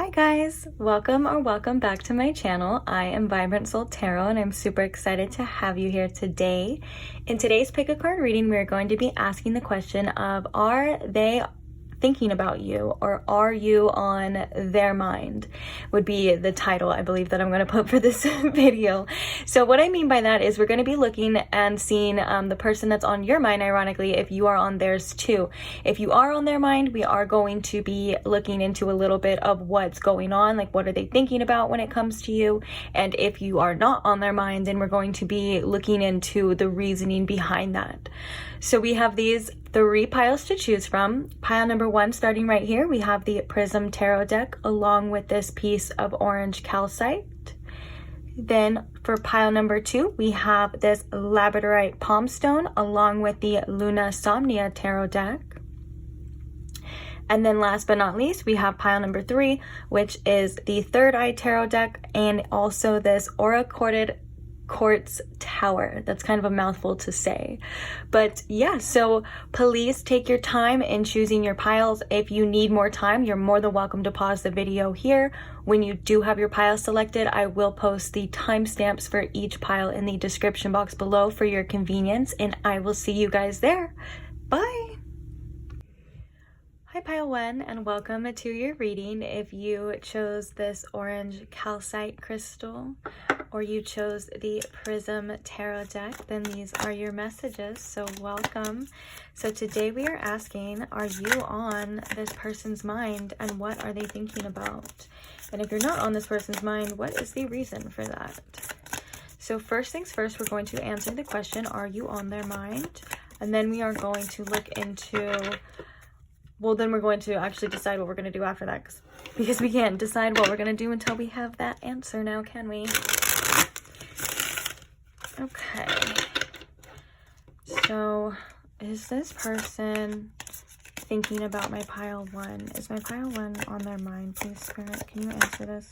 Hi guys, welcome back to my channel. I am Vibrant Soul Tarot and I'm super excited to have you here today. In today's pick a card reading, we're going to be asking the question of, are they thinking about you, or are you on their mind? Would be the title, I believe, that I'm going to put for this video. So what I mean by that is we're going to be looking and seeing the person that's on your mind, ironically, if you are on theirs too. If you are on their mind, we are going to be looking into a little bit of what's going on, like what are they thinking about when it comes to you. And if you are not on their mind, then we're going to be looking into the reasoning behind that. So we have these 3 piles to choose from. Pile number 1, starting right here, we have the Prism Tarot deck along with this piece of orange calcite. Then for pile number 2, we have this Labradorite palm stone along with the Luna Somnia Tarot deck. And then last but not least, we have pile number 3, which is the Third Eye Tarot deck and also this aura corded quartz tower. That's kind of a mouthful to say, but yeah, so please take your time in choosing your piles. If you need more time, you're more than welcome to pause the video here. When you do have your pile selected, I will post the timestamps for each pile in the description box below for your convenience, and I will see you guys there. Bye. Hi pile 1 and welcome to your reading. If you chose this orange calcite crystal or you chose the Prism Tarot deck, then these are your messages, so welcome. So today we are asking, are you on this person's mind and what are they thinking about? And if you're not on this person's mind, what is the reason for that? So first things first, we're going to answer the question, are you on their mind? And then we are going to look into, well, then we're going to actually decide what we're going to do after that, because we can't decide what we're going to do until we have that answer now, can we? Okay. So, is this person thinking about my pile 1? Is my pile 1 on their mind? Please, Spirit, can you answer this?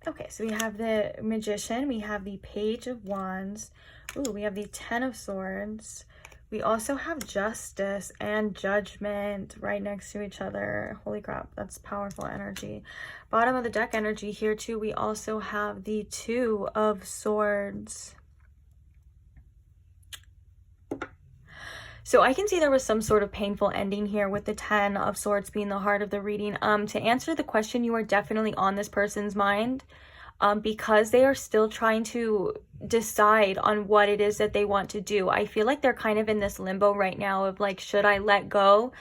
Okay, so we have the Magician, we have the Page of Wands, ooh, we have the Ten of Swords, we also have Justice and Judgment right next to each other. Holy crap, that's powerful energy. Bottom of the deck energy here too, we also have the Two of Swords. So I can see there was some sort of painful ending here with the Ten of Swords being the heart of the reading. To answer the question, you are definitely on this person's mind because they are still trying to decide on what it is that they want to do. I feel like they're kind of in this limbo right now of like, should I let go?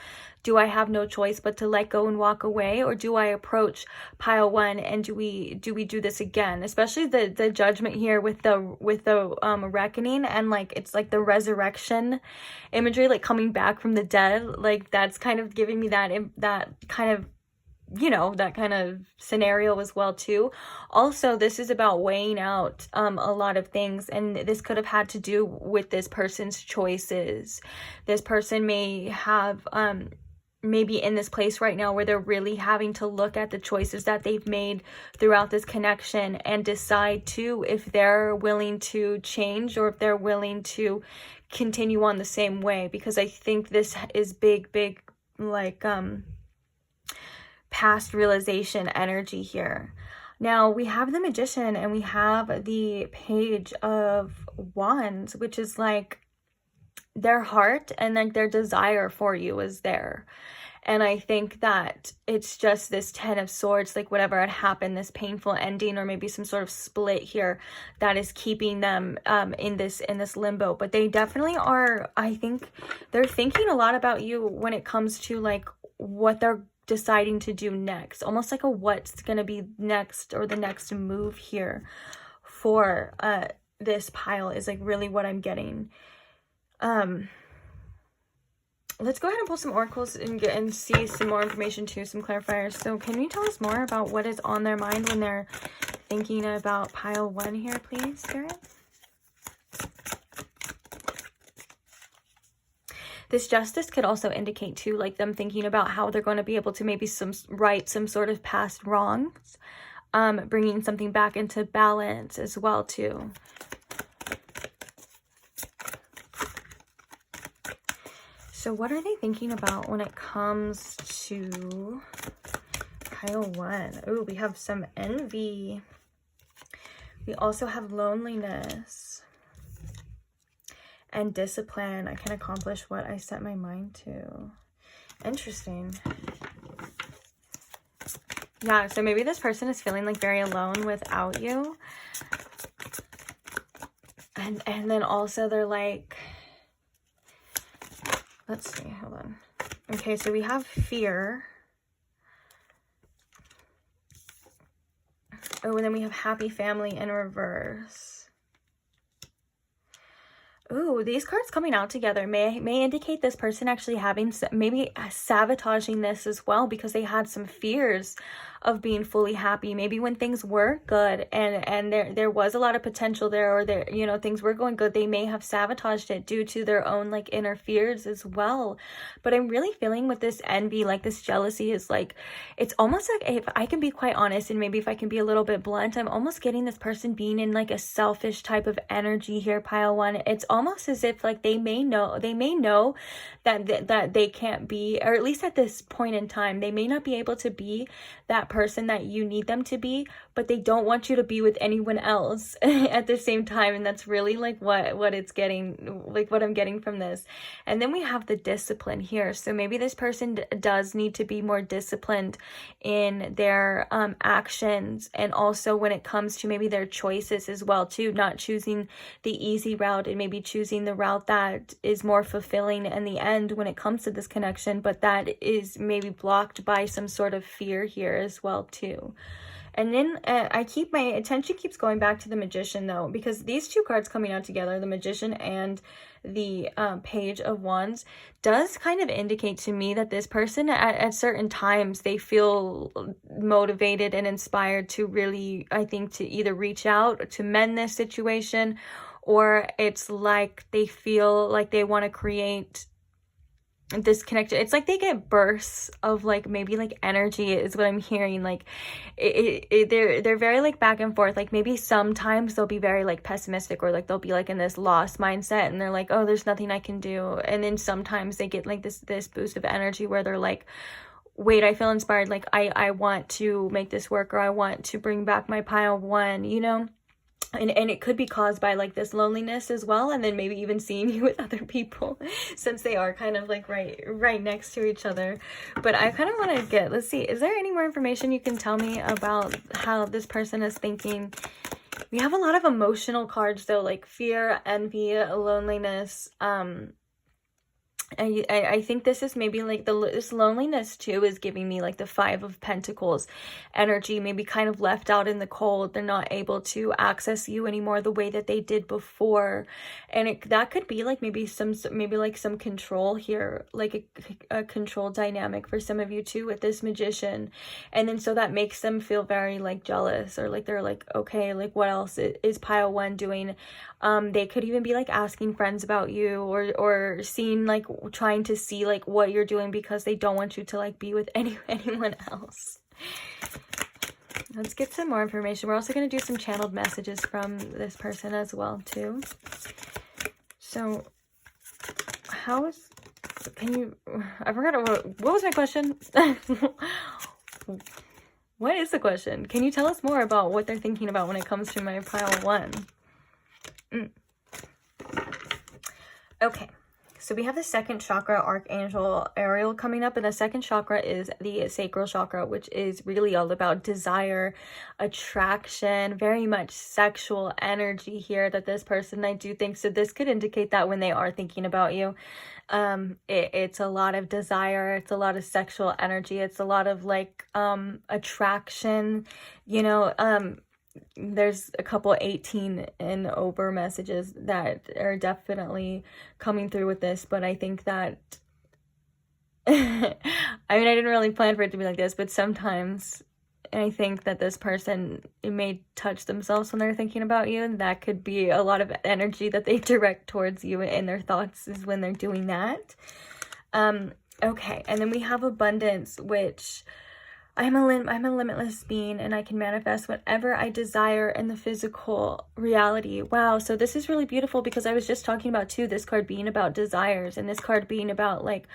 Do I have no choice but to let go and walk away, or do I approach pile 1 and do we do this again? Especially the Judgment here with the reckoning, and like it's like the resurrection imagery, like coming back from the dead. Like that's kind of giving me that kind of, you know, that kind of scenario as well too. Also, this is about weighing out a lot of things, and this could have had to do with this person's choices. This person may have maybe in this place right now where they're really having to look at the choices that they've made throughout this connection and decide too if they're willing to change or if they're willing to continue on the same way, because I think this is big like past realization energy here. Now we have the Magician and we have the Page of Wands, which is like their heart and like their desire for you is there. And I think that it's just this Ten of Swords, like whatever had happened, this painful ending or maybe some sort of split here that is keeping them in this limbo. But they definitely are, I think they're thinking a lot about you when it comes to like what they're deciding to do next, almost like a what's gonna be next or the next move here for this pile is like really what I'm getting. Let's go ahead and pull some oracles and see some more information too, some clarifiers. So can you tell us more about what is on their mind when they're thinking about pile 1 here, please, Spirit? This Justice could also indicate too, like them thinking about how they're going to be able to maybe right some sort of past wrongs. bringing something back into balance as well too. So what are they thinking about when it comes to pile 1? Oh, we have some envy. We also have loneliness and discipline. I can accomplish what I set my mind to. Interesting. Yeah, so maybe this person is feeling like very alone without you. And then also they're like, let's see, hold on. Okay, so we have fear. Oh, and then we have happy family in reverse. Ooh, these cards coming out together may indicate this person actually having, maybe sabotaging this as well, because they had some fears of being fully happy. Maybe when things were good and there was a lot of potential there, or there, you know, things were going good, they may have sabotaged it due to their own like inner fears as well. But I'm really feeling with this envy, like this jealousy is like, it's almost like, if I can be quite honest, and maybe if I can be a little bit blunt, I'm almost getting this person being in like a selfish type of energy here, pile 1. It's almost as if like they may know that they can't be, or at least at this point in time, they may not be able to be that person that you need them to be, but they don't want you to be with anyone else at the same time. And that's really like what it's getting, like what I'm getting from this. And then we have the discipline here. So maybe this person does need to be more disciplined in their actions, and also when it comes to maybe their choices as well too, not choosing the easy route and maybe choosing the route that is more fulfilling in the end when it comes to this connection, but that is maybe blocked by some sort of fear here as well too. And then my attention keeps going back to the Magician though, because these two cards coming out together, the Magician and the Page of Wands, does kind of indicate to me that this person at certain times, they feel motivated and inspired to really, I think, to either reach out to mend this situation, or it's like they feel like they want to create this connection. It's like they get bursts of like maybe like energy is what I'm hearing. Like they're very like back and forth. Like maybe sometimes they'll be very like pessimistic, or like they'll be like in this lost mindset and they're like, oh, there's nothing I can do. And then sometimes they get like this boost of energy where they're like, wait, I feel inspired. Like I want to make this work, or I want to bring back my pile 1, you know? And it could be caused by like this loneliness as well, and then maybe even seeing you with other people, since they are kind of like right next to each other. But I kind of want to get, let's see, is there any more information you can tell me about how this person is thinking? We have a lot of emotional cards though, like fear, envy, loneliness. I think this is maybe like this loneliness too is giving me like the 5 of Pentacles energy, maybe kind of left out in the cold. They're not able to access you anymore the way that they did before. And that could be like maybe some control here, like a control dynamic for some of you too with this Magician. And then so that makes them feel very like jealous, or like they're like, okay, like what else is pile 1 doing? They could even be like asking friends about you, or seeing like trying to see like what you're doing, because they don't want you to like be with anyone else. Let's get some more information. We're also going to do some channeled messages from this person as well too. So I forgot what was my question? What is the question? Can you tell us more about what they're thinking about when it comes to my pile 1? Okay, so we have the second chakra, Archangel Ariel, coming up, and the second chakra is the sacral chakra, which is really all about desire, attraction, very much sexual energy here that this person, I do think, so this could indicate that when they are thinking about you, it's a lot of desire, it's a lot of sexual energy, it's a lot of like attraction, you know. There's a couple 18 and over messages that are definitely coming through with this, but I think that I mean, I didn't really plan for it to be like this, but sometimes I think that this person, it may touch themselves when they're thinking about you, and that could be a lot of energy that they direct towards you in their thoughts is when they're doing that. Okay, and then we have abundance, which I'm a limitless being, and I can manifest whatever I desire in the physical reality. Wow, so this is really beautiful, because I was just talking about too, this card being about desires, and this card being about like,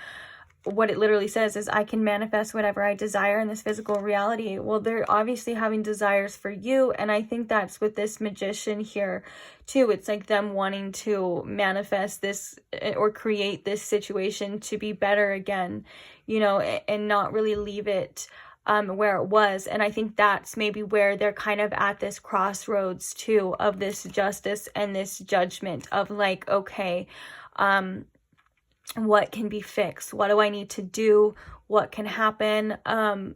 what it literally says is, I can manifest whatever I desire in this physical reality. Well, they're obviously having desires for you, and I think that's with this magician here too. It's like them wanting to manifest this or create this situation to be better again, you know, and not really leave it where it was. And I think that's maybe where they're kind of at this crossroads too, of this justice and this judgment of like, okay, what can be fixed? What do I need to do? What can happen? And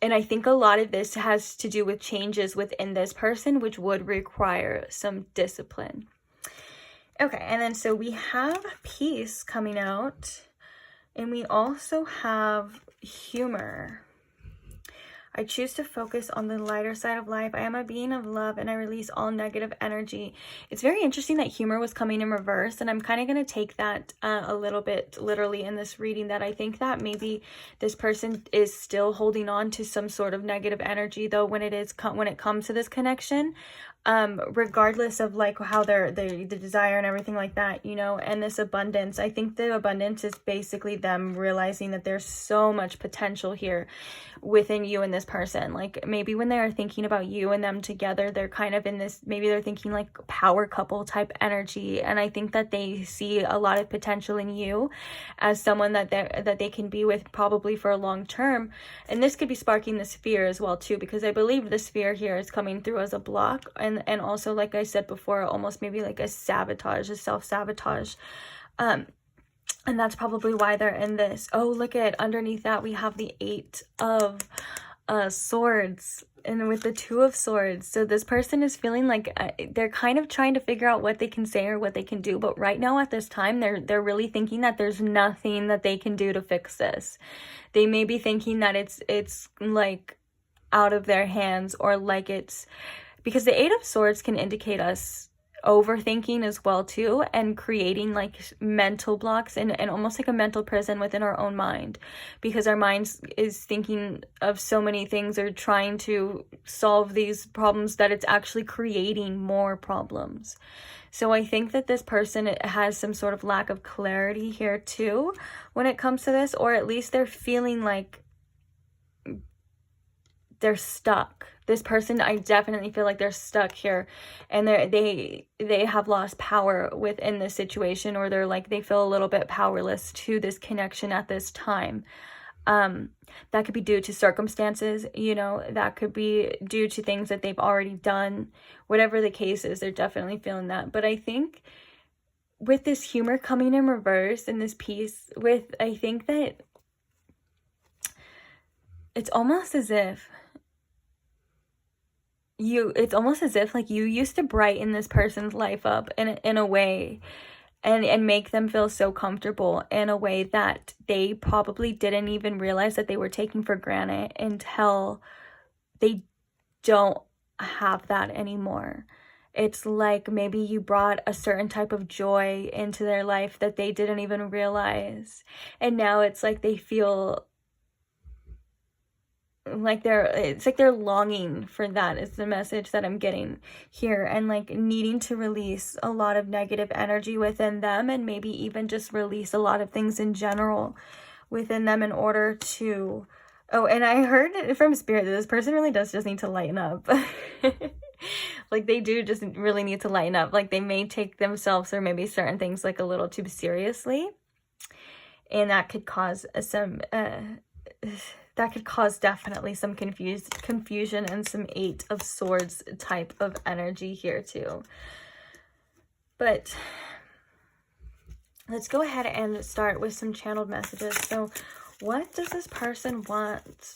I think a lot of this has to do with changes within this person, which would require some discipline. Okay, and then so we have peace coming out, and we also have humor. I choose to focus on the lighter side of life. I am a being of love, and I release all negative energy. It's very interesting that humor was coming in reverse, and I'm kind of going to take that a little bit literally in this reading, that I think that maybe this person is still holding on to some sort of negative energy, though, when it comes to this connection. Regardless of like how the desire and everything like that, you know, and this abundance. I think the abundance is basically them realizing that there's so much potential here within you and this person. Like maybe when they're thinking about you and them together, they're kind of in this, maybe they're thinking like power couple type energy. And I think that they see a lot of potential in you as someone that they can be with probably for a long term. And this could be sparking this fear as well too, because I believe this fear here is coming through as a block, and also, like I said before, almost maybe like a sabotage, a self-sabotage. And that's probably why they're in this. Oh, look at underneath that, we have the 8 of Swords, and with the 2 of Swords. So this person is feeling like they're kind of trying to figure out what they can say or what they can do. But right now at this time, they're really thinking that there's nothing that they can do to fix this. They may be thinking that it's like out of their hands, or like it's, because the 8 of Swords can indicate us overthinking as well too, and creating like mental blocks and almost like a mental prison within our own mind, because our minds is thinking of so many things, or trying to solve these problems, that it's actually creating more problems. So I think that this person has some sort of lack of clarity here too when it comes to this, or at least they're feeling like they're stuck. This person, I definitely feel like they're stuck here, and they have lost power within this situation, or they're like, they feel a little bit powerless to this connection at this time. That could be due to circumstances, you know, that could be due to things that they've already done. Whatever the case is, they're definitely feeling that. But I think with this humor coming in reverse and this peace with, I think that it's almost as if like you used to brighten this person's life up in a way, and make them feel so comfortable in a way that they probably didn't even realize that they were taking for granted, until they don't have that anymore. It's like maybe you brought a certain type of joy into their life that they didn't even realize, and now it's like they feel like they're longing for that, is the message that I'm getting here, and like needing to release a lot of negative energy within them, and maybe even just release a lot of things in general within them in order to, oh, and I heard from Spirit that this person really does just need to lighten up. Like they do just really need to lighten up. Like they may take themselves or maybe certain things like a little too seriously, and that could cause some definitely some confusion and some 8 of Swords type of energy here too. But let's go ahead and start with some channeled messages. So what does this person want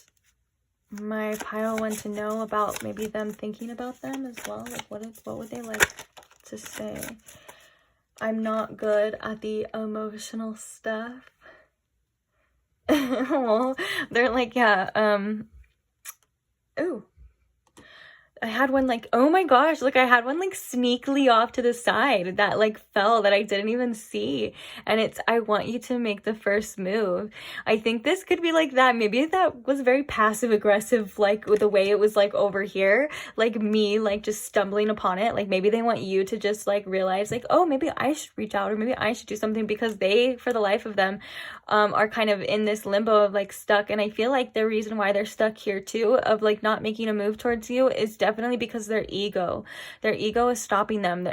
my pile one to know about maybe them thinking about them as well? Like what would they like to say? I'm not good at the emotional stuff. Well, they're like, yeah, ooh, I had one like, oh my gosh, like I had one like sneakily off to the side that like fell that I didn't even see. And it's, I want you to make the first move. I think this could be like that. Maybe that was very passive aggressive, like with the way it was like over here, like me, like just stumbling upon it. Like maybe they want you to just like realize like, oh, maybe I should reach out or maybe I should do something, because they, for the life of them, are kind of in this limbo of like stuck. And I feel like the reason why they're stuck here too, of like not making a move towards you, is definitely because their ego is stopping them,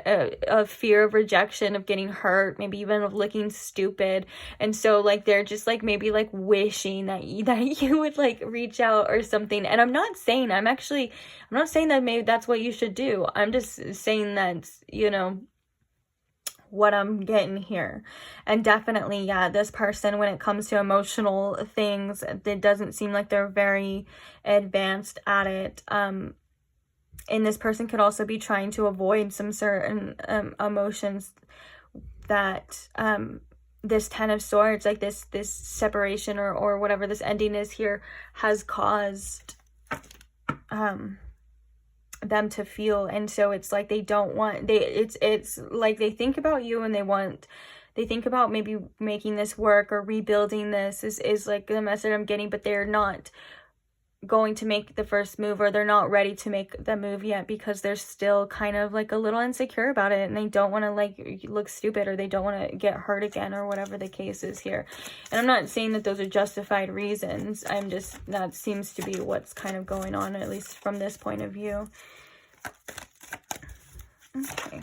of fear of rejection, of getting hurt, maybe even of looking stupid. And so like they're just like maybe like wishing that you would like reach out or something. And I'm not saying that maybe that's what you should do. I'm just saying that, you know, what I'm getting here. And definitely, yeah, this person, when it comes to emotional things, it doesn't seem like they're very advanced at it. And this person could also be trying to avoid some certain emotions that this Ten of Swords, like this separation or whatever this ending is here, has caused them to feel. And so it's like they don't want, it's like they think about you and they think about maybe making this work or rebuilding this is like the message I'm getting, but they're not going to make the first move, or they're not ready to make the move yet, because they're still kind of like a little insecure about it, and they don't want to like look stupid, or they don't want to get hurt again, or whatever the case is here. And I'm not saying that those are justified reasons. I'm just, that seems to be what's kind of going on, at least from this point of view. Okay.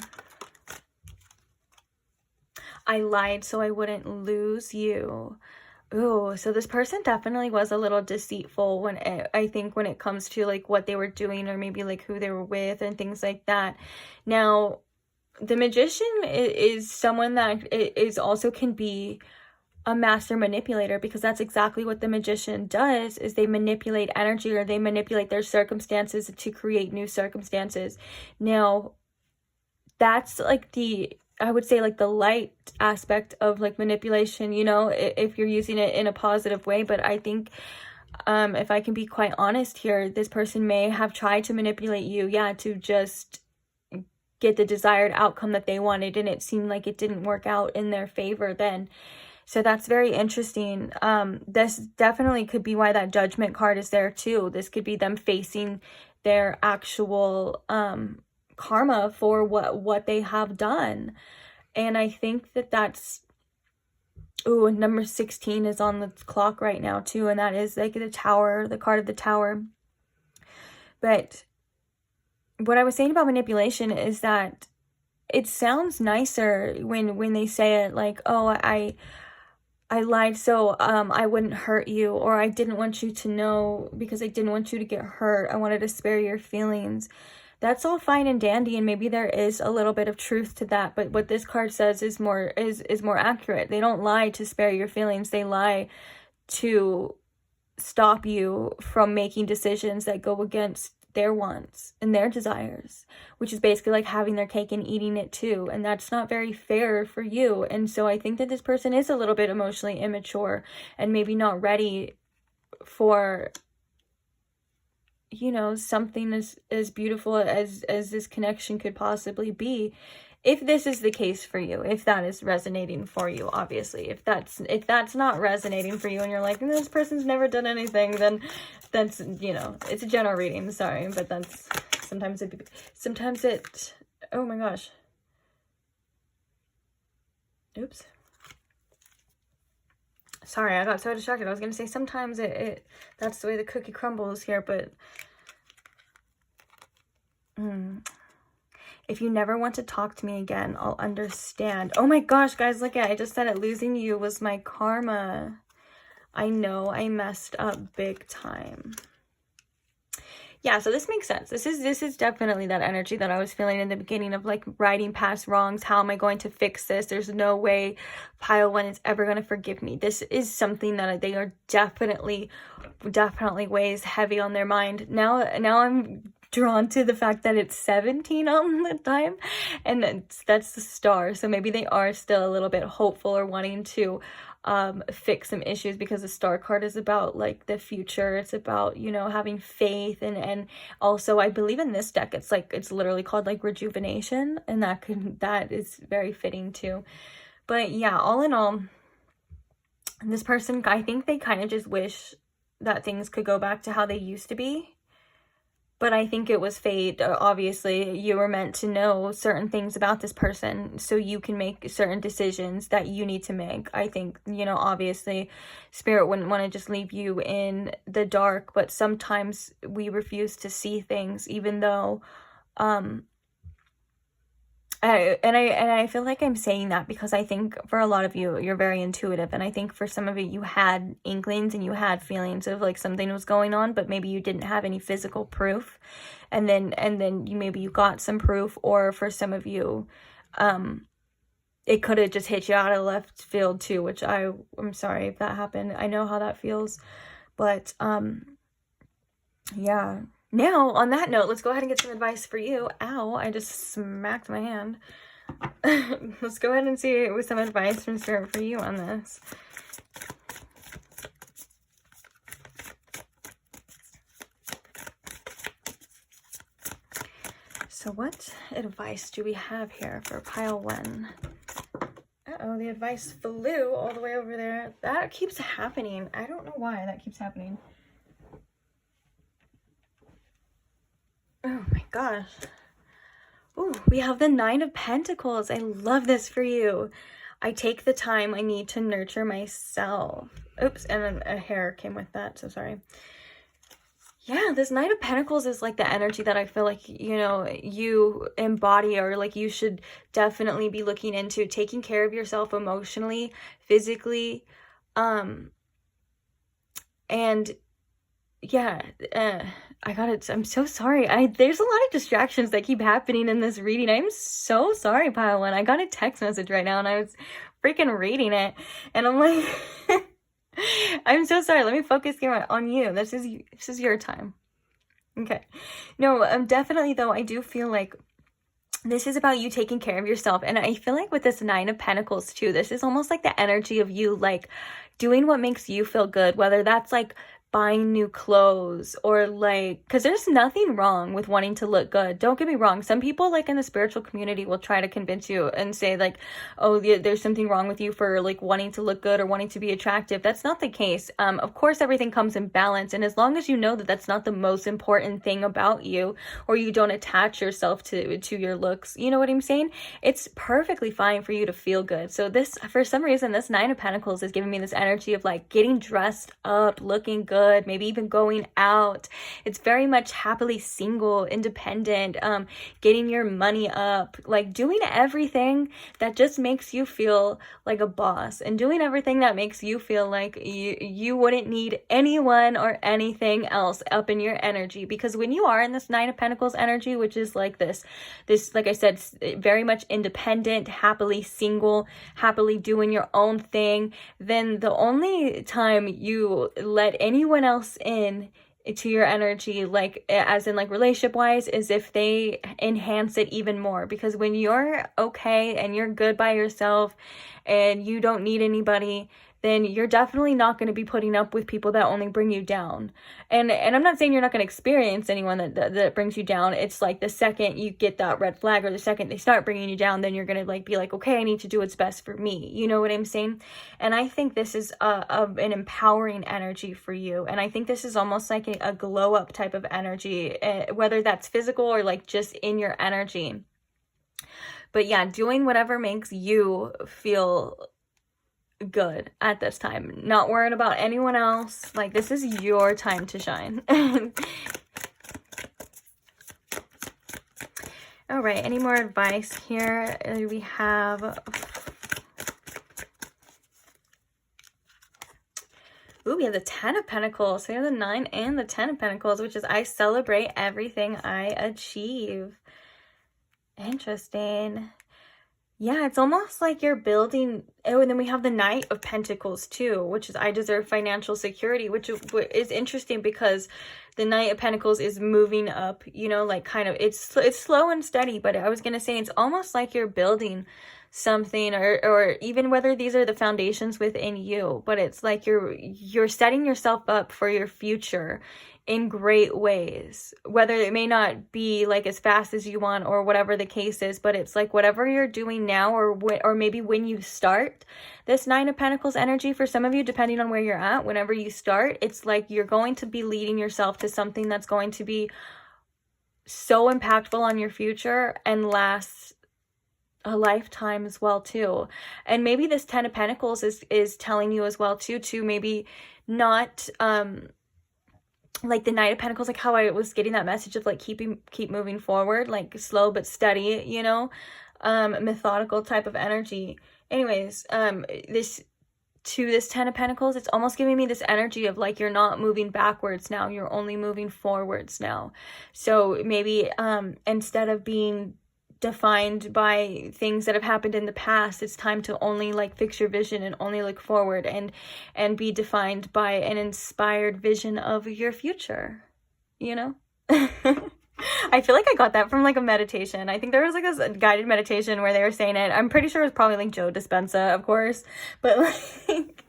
I lied so I wouldn't lose you. Ooh, so this person definitely was a little deceitful when I think when it comes to like what they were doing, or maybe like who they were with and things like that. Now, the Magician is someone that is also can be a master manipulator, because that's exactly what the Magician does, is they manipulate energy, or they manipulate their circumstances to create new circumstances. Now, that's like I would say like the light aspect of like manipulation, you know, if you're using it in a positive way. But I think if I can be quite honest here, this person may have tried to manipulate you, yeah, to just get the desired outcome that they wanted, and it seemed like it didn't work out in their favor then. So that's very interesting. This definitely could be why that Judgment card is there too. This could be them facing their actual karma for what they have done. And I think that that's, ooh, number 16 is on the clock right now too, and that is like the Tower, the card of the Tower. But what I was saying about manipulation is that it sounds nicer when they say it, like, oh, I lied so I wouldn't hurt you, or I didn't want you to know because I didn't want you to get hurt. I wanted to spare your feelings. That's all fine and dandy, and maybe there is a little bit of truth to that, but what this card says is more accurate. They don't lie to spare your feelings. They lie to stop you from making decisions that go against their wants and their desires, which is basically like having their cake and eating it too. And that's not very fair for you. And so I think that this person is a little bit emotionally immature and maybe not ready for, you know, something as beautiful as this connection could possibly be. If this is the case for you, if that is resonating for you, obviously. If that's not resonating for you and you're like, this person's never done anything, then that's, you know, it's a general reading, sorry, but that's sometimes it, oh my gosh. Oops. Sorry, I got so distracted. I was going to say sometimes that's the way the cookie crumbles here, but if you never want to talk to me again, I'll understand. Oh my gosh, guys, look at it. I just said it. Losing you was my karma. I know I messed up big time. Yeah, so this makes sense. This is definitely that energy that I was feeling in the beginning of like riding past wrongs. How am I going to fix this? There's no way pile one is ever going to forgive me. This is something that they are definitely weighs heavy on their mind. Now I'm drawn to the fact that it's 17 on the time, and that's the star. So maybe they are still a little bit hopeful or wanting to fix some issues, because the Star card is about like the future. It's about, you know, having faith, and also I believe in this deck it's like, it's literally called like rejuvenation, and that is very fitting too. But yeah, all in all, this person, I think they kind of just wish that things could go back to how they used to be. But I think it was fate. Obviously, you were meant to know certain things about this person so you can make certain decisions that you need to make. I think, you know, obviously, Spirit wouldn't want to just leave you in the dark, but sometimes we refuse to see things, even though, I feel like I'm saying that because I think for a lot of you, you're very intuitive, and I think for some of you had inklings and you had feelings of like something was going on, but maybe you didn't have any physical proof, and then you got some proof. Or for some of you, it could have just hit you out of left field too, which I'm sorry if that happened. I know how that feels, but yeah. Now, on that note, let's go ahead and get some advice for you. Ow, I just smacked my hand. Let's go ahead and see with some advice from Spirit for you on this. So what advice do we have here for pile 1? Uh-oh, the advice flew all the way over there. That keeps happening. I don't know why that keeps happening. Oh my gosh. Ooh, we have the 9 of Pentacles. I love this for you. I take the time I need to nurture myself. Oops, and then a hair came with that, so sorry. Yeah, this 9 of Pentacles is like the energy that I feel like, you know, you embody, or like you should definitely be looking into taking care of yourself emotionally, physically, and yeah, I'm so sorry. There's a lot of distractions that keep happening in this reading. I'm so sorry, pile 1. I got a text message right now and I was freaking reading it, and I'm like, I'm so sorry. Let me focus here on you. This is your time. Okay. No, definitely though, I do feel like this is about you taking care of yourself. And I feel like with this 9 of Pentacles too, this is almost like the energy of you like doing what makes you feel good, whether that's like buying new clothes, or like, because there's nothing wrong with wanting to look good. Don't get me wrong. Some people like in the spiritual community will try to convince you and say like, oh, there's something wrong with you for like wanting to look good or wanting to be attractive. That's not the case. Of course, everything comes in balance. And as long as you know that that's not the most important thing about you, or you don't attach yourself to your looks, you know what I'm saying? It's perfectly fine for you to feel good. So this, for some reason, this 9 of Pentacles is giving me this energy of like getting dressed up, looking good, maybe even going out. It's very much happily single, independent, getting your money up, like doing everything that just makes you feel like a boss, and doing everything that makes you feel like you wouldn't need anyone or anything else up in your energy. Because when you are in this 9 of Pentacles energy, which is like this, like I said, very much independent, happily single, happily doing your own thing, then the only time you let anyone else in to your energy, like as in like relationship wise, is if they enhance it even more. Because when you're okay and you're good by yourself and you don't need anybody, then you're definitely not going to be putting up with people that only bring you down. And I'm not saying you're not going to experience anyone that brings you down. It's like the second you get that red flag, or the second they start bringing you down, then you're going to like be like, okay, I need to do what's best for me. You know what I'm saying? And I think this is an empowering energy for you. And I think this is almost like a glow up type of energy, whether that's physical or like just in your energy. But yeah, doing whatever makes you feel good at this time, not worrying about anyone else. Like, this is your time to shine. All right, any more advice here? We have, ooh, we have the 10 of Pentacles. So we have the 9 and the 10 of Pentacles, which is I celebrate everything I achieve. Interesting. Yeah, it's almost like you're building. Oh, and then we have the Knight of Pentacles too, which is I deserve financial security, which is interesting because the Knight of Pentacles is moving up, you know, like kind of it's slow and steady, but I was going to say it's almost like you're building something, or even whether these are the foundations within you, but it's like you're setting yourself up for your future in great ways, whether it may not be like as fast as you want or whatever the case is, but it's like whatever you're doing now, or maybe when you start this Nine of Pentacles energy, for some of you, depending on where you're at, whenever you start, it's like you're going to be leading yourself to something that's going to be so impactful on your future and last a lifetime as well too. And maybe this Ten of Pentacles is telling you as well too, to maybe not like the Knight of Pentacles, like how I was getting that message of like keep moving forward, like slow but steady, you know, methodical type of energy. Anyways, this Ten of Pentacles, it's almost giving me this energy of like you're not moving backwards now, you're only moving forwards now. So maybe instead of being defined by things that have happened in the past, it's time to only like fix your vision and only look forward and be defined by an inspired vision of your future, you know. I feel like I got that from like a meditation. I think there was like a guided meditation where they were saying it. I'm pretty sure it was probably like Joe Dispenza, of course, but like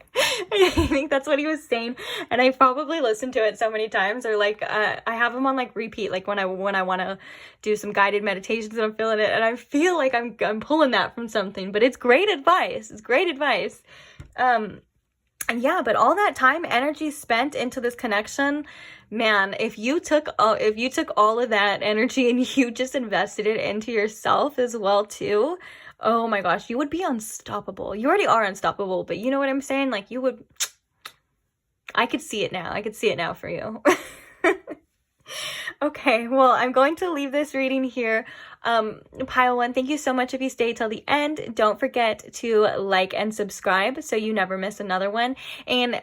I think that's what he was saying, and I probably listened to it so many times, or like I have them on like repeat, like when I want to do some guided meditations and I'm feeling it, and I feel like I'm pulling that from something, but it's great advice. It's great advice. And yeah, but all that time, energy spent into this connection, man, if you took all of that energy and you just invested it into yourself as well too, oh my gosh, you would be unstoppable. You already are unstoppable, but you know what I'm saying? Like you would, I could see it now. I could see it now for you. Okay, well, I'm going to leave this reading here. Pile one, thank you so much if you stayed till the end. Don't forget to like and subscribe so you never miss another one. And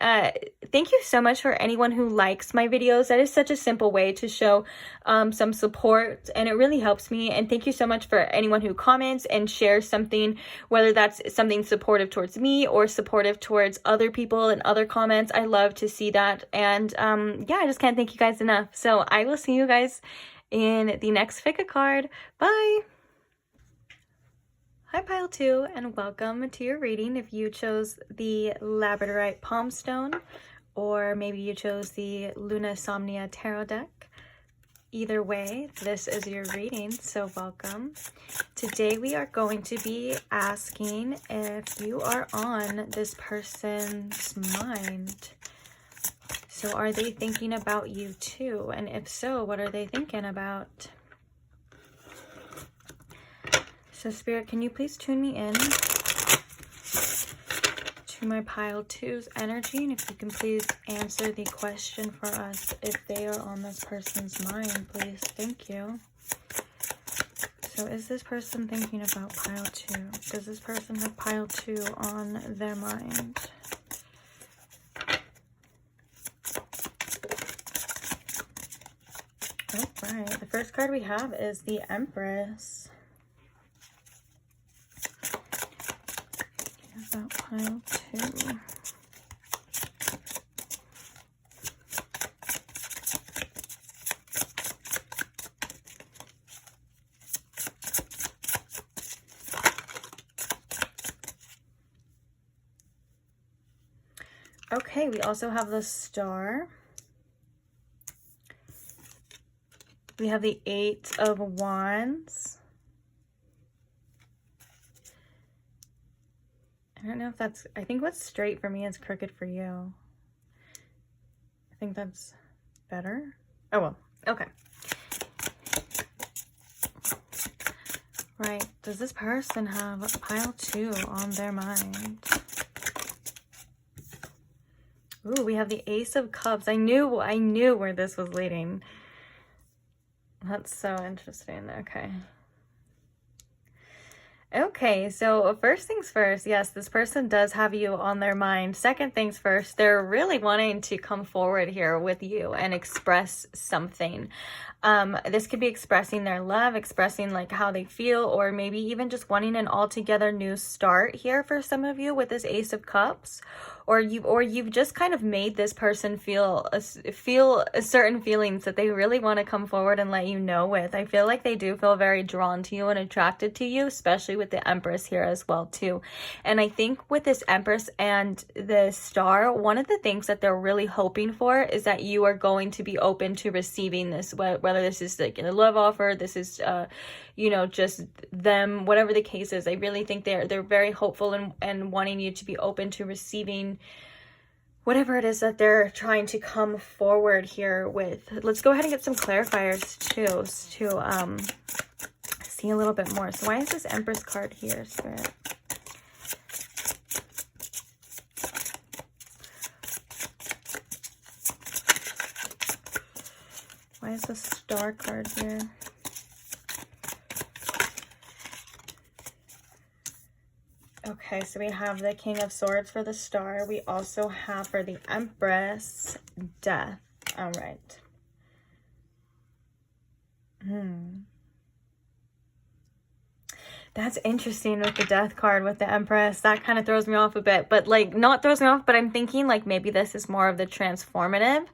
thank you so much for anyone who likes my videos. That is such a simple way to show some support, and it really helps me. And thank you so much for anyone who comments and shares something, whether that's something supportive towards me or supportive towards other people and other comments. I love to see that. And yeah, I just can't thank you guys enough. So I will see you guys in the next pick a card. Bye. Hi Pile 2, and welcome to your reading. If you chose the Labradorite Palm Stone, or maybe you chose the Luna Somnia Tarot deck, either way, this is your reading, so welcome. Today we are going to be asking if you are on this person's mind. So are they thinking about you too? And if so, what are they thinking about? So Spirit, can you please tune me in to my Pile 2's energy? And if you can please answer the question for us, if they are on this person's mind, please. Thank you. So is this person thinking about Pile 2? Does this person have Pile 2 on their mind? Alright, the first card we have is the Empress. About Pile 2. Okay, we also have the Star. We have the Eight of Wands. I don't know if that's, I think what's straight for me is crooked for you. I think that's better. Oh, well, okay. Right, does this person have Pile 2 on their mind? Ooh, we have the Ace of Cups. I knew where this was leading. That's so interesting. Okay. Okay, so first things first, yes, this person does have you on their mind. Second things first, they're really wanting to come forward here with you and express something. This could be expressing their love, expressing like how they feel, or maybe even just wanting an altogether new start here for some of you with this Ace of Cups. Or you've just kind of made this person feel certain feelings that they really want to come forward and let you know with. I feel like they do feel very drawn to you and attracted to you, especially with the Empress here as well too. And I think with this Empress and the Star, one of the things that they're really hoping for is that you are going to be open to receiving this, whether this is like a love offer, this is you know, just them, whatever the case is. I really think they're very hopeful and wanting you to be open to receiving whatever it is that they're trying to come forward here with. Let's go ahead and get some clarifiers too, to see a little bit more. So why is this Empress card here, Spirit? Why is the Star card here? Okay, so we have the King of Swords for the Star. We also have for the Empress, Death. All right. That's interesting with the Death card with the Empress. That kind of throws me off a bit, but like not throws me off, but I'm thinking like maybe this is more of the transformative.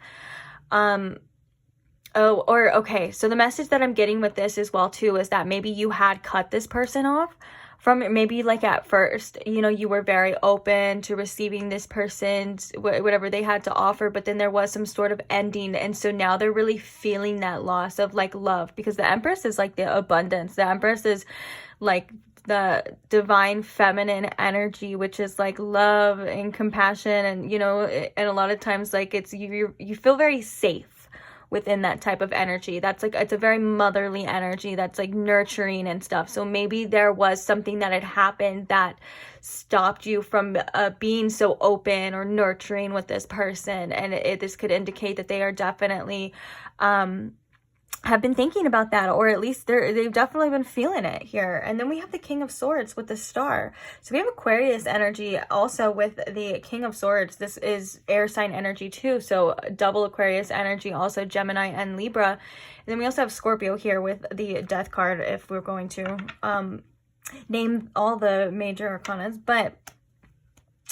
Okay, so the message that I'm getting with this as well too is that maybe you had cut this person off from maybe like at first, you know, you were very open to receiving this person's whatever they had to offer, but then there was some sort of ending, and so now they're really feeling that loss of like love, because the Empress is like the abundance. The Empress is like the divine feminine energy, which is like love and compassion, and you know, and a lot of times like it's you feel very safe within that type of energy. That's like, it's a very motherly energy that's like nurturing and stuff. So maybe there was something that had happened that stopped you from being so open or nurturing with this person, and this could indicate that they are definitely have been thinking about that, or at least they've definitely been feeling it here. And then we have the King of Swords with the Star. So we have Aquarius energy also with the King of Swords. This is air sign energy too, so double Aquarius energy, also Gemini and Libra. And then we also have Scorpio here with the Death card, if we're going to name all the major arcanas. But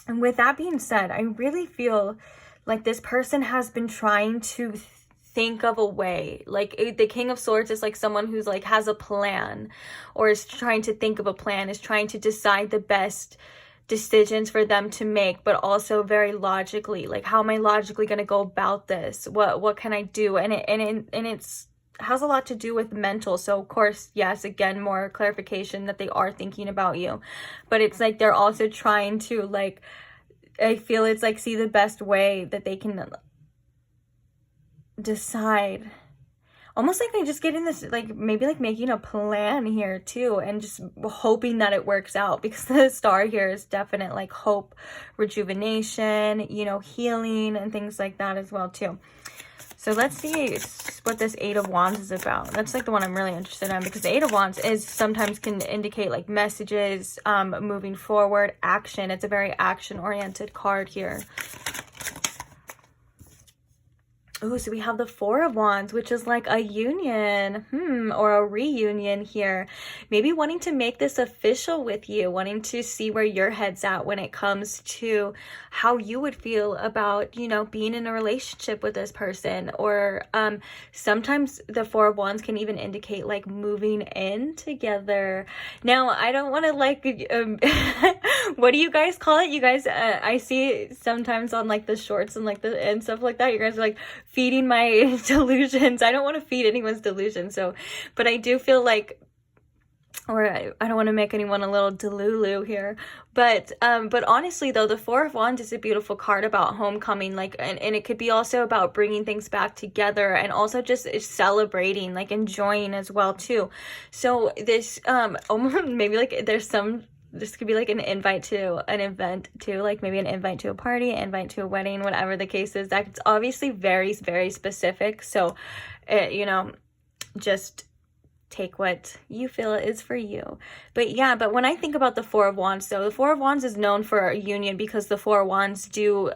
with that being said, I really feel like this person has been trying to think of a way. Like the King of Swords is like someone who's like has a plan, or is trying to think of a plan, is trying to decide the best decisions for them to make, but also very logically, like how am I logically going to go about this? What can I do? And it's has a lot to do with mental. So of course, yes, again, more clarification that they are thinking about you, but it's like they're also trying to, like, I feel it's like see the best way that they can decide, almost like they just get in this, like maybe like making a plan here too, and just hoping that it works out, because the Star here is definite like hope, rejuvenation, you know, healing and things like that as well too. So let's see what this Eight of Wands is about. That's like the one I'm really interested in, because the Eight of Wands is sometimes can indicate like messages, moving forward, action. It's a very action oriented card here. Oh, so we have the Four of Wands, which is like a union, or a reunion here. Maybe wanting to make this official with you, wanting to see where your head's at when it comes to how you would feel about, you know, being in a relationship with this person. Or sometimes the Four of Wands can even indicate like moving in together. Now, I don't want to like, what do you guys call it? You guys, I see sometimes on like the shorts and like and stuff like that, you guys are like, feeding my delusions. I don't want to feed anyone's delusions. So, but I do feel like, or I don't want to make anyone a little delulu here, but honestly though, the Four of Wands is a beautiful card about homecoming, like, and it could be also about bringing things back together, and also just celebrating, like enjoying as well too. So this, maybe like there's some, this could be like an invite to an event too, like maybe an invite to a party, invite to a wedding, whatever the case is. That's obviously very, very specific. So, you know, just take what you feel is for you. But yeah, but when I think about the Four of Wands, though, the Four of Wands is known for union because the Four of Wands do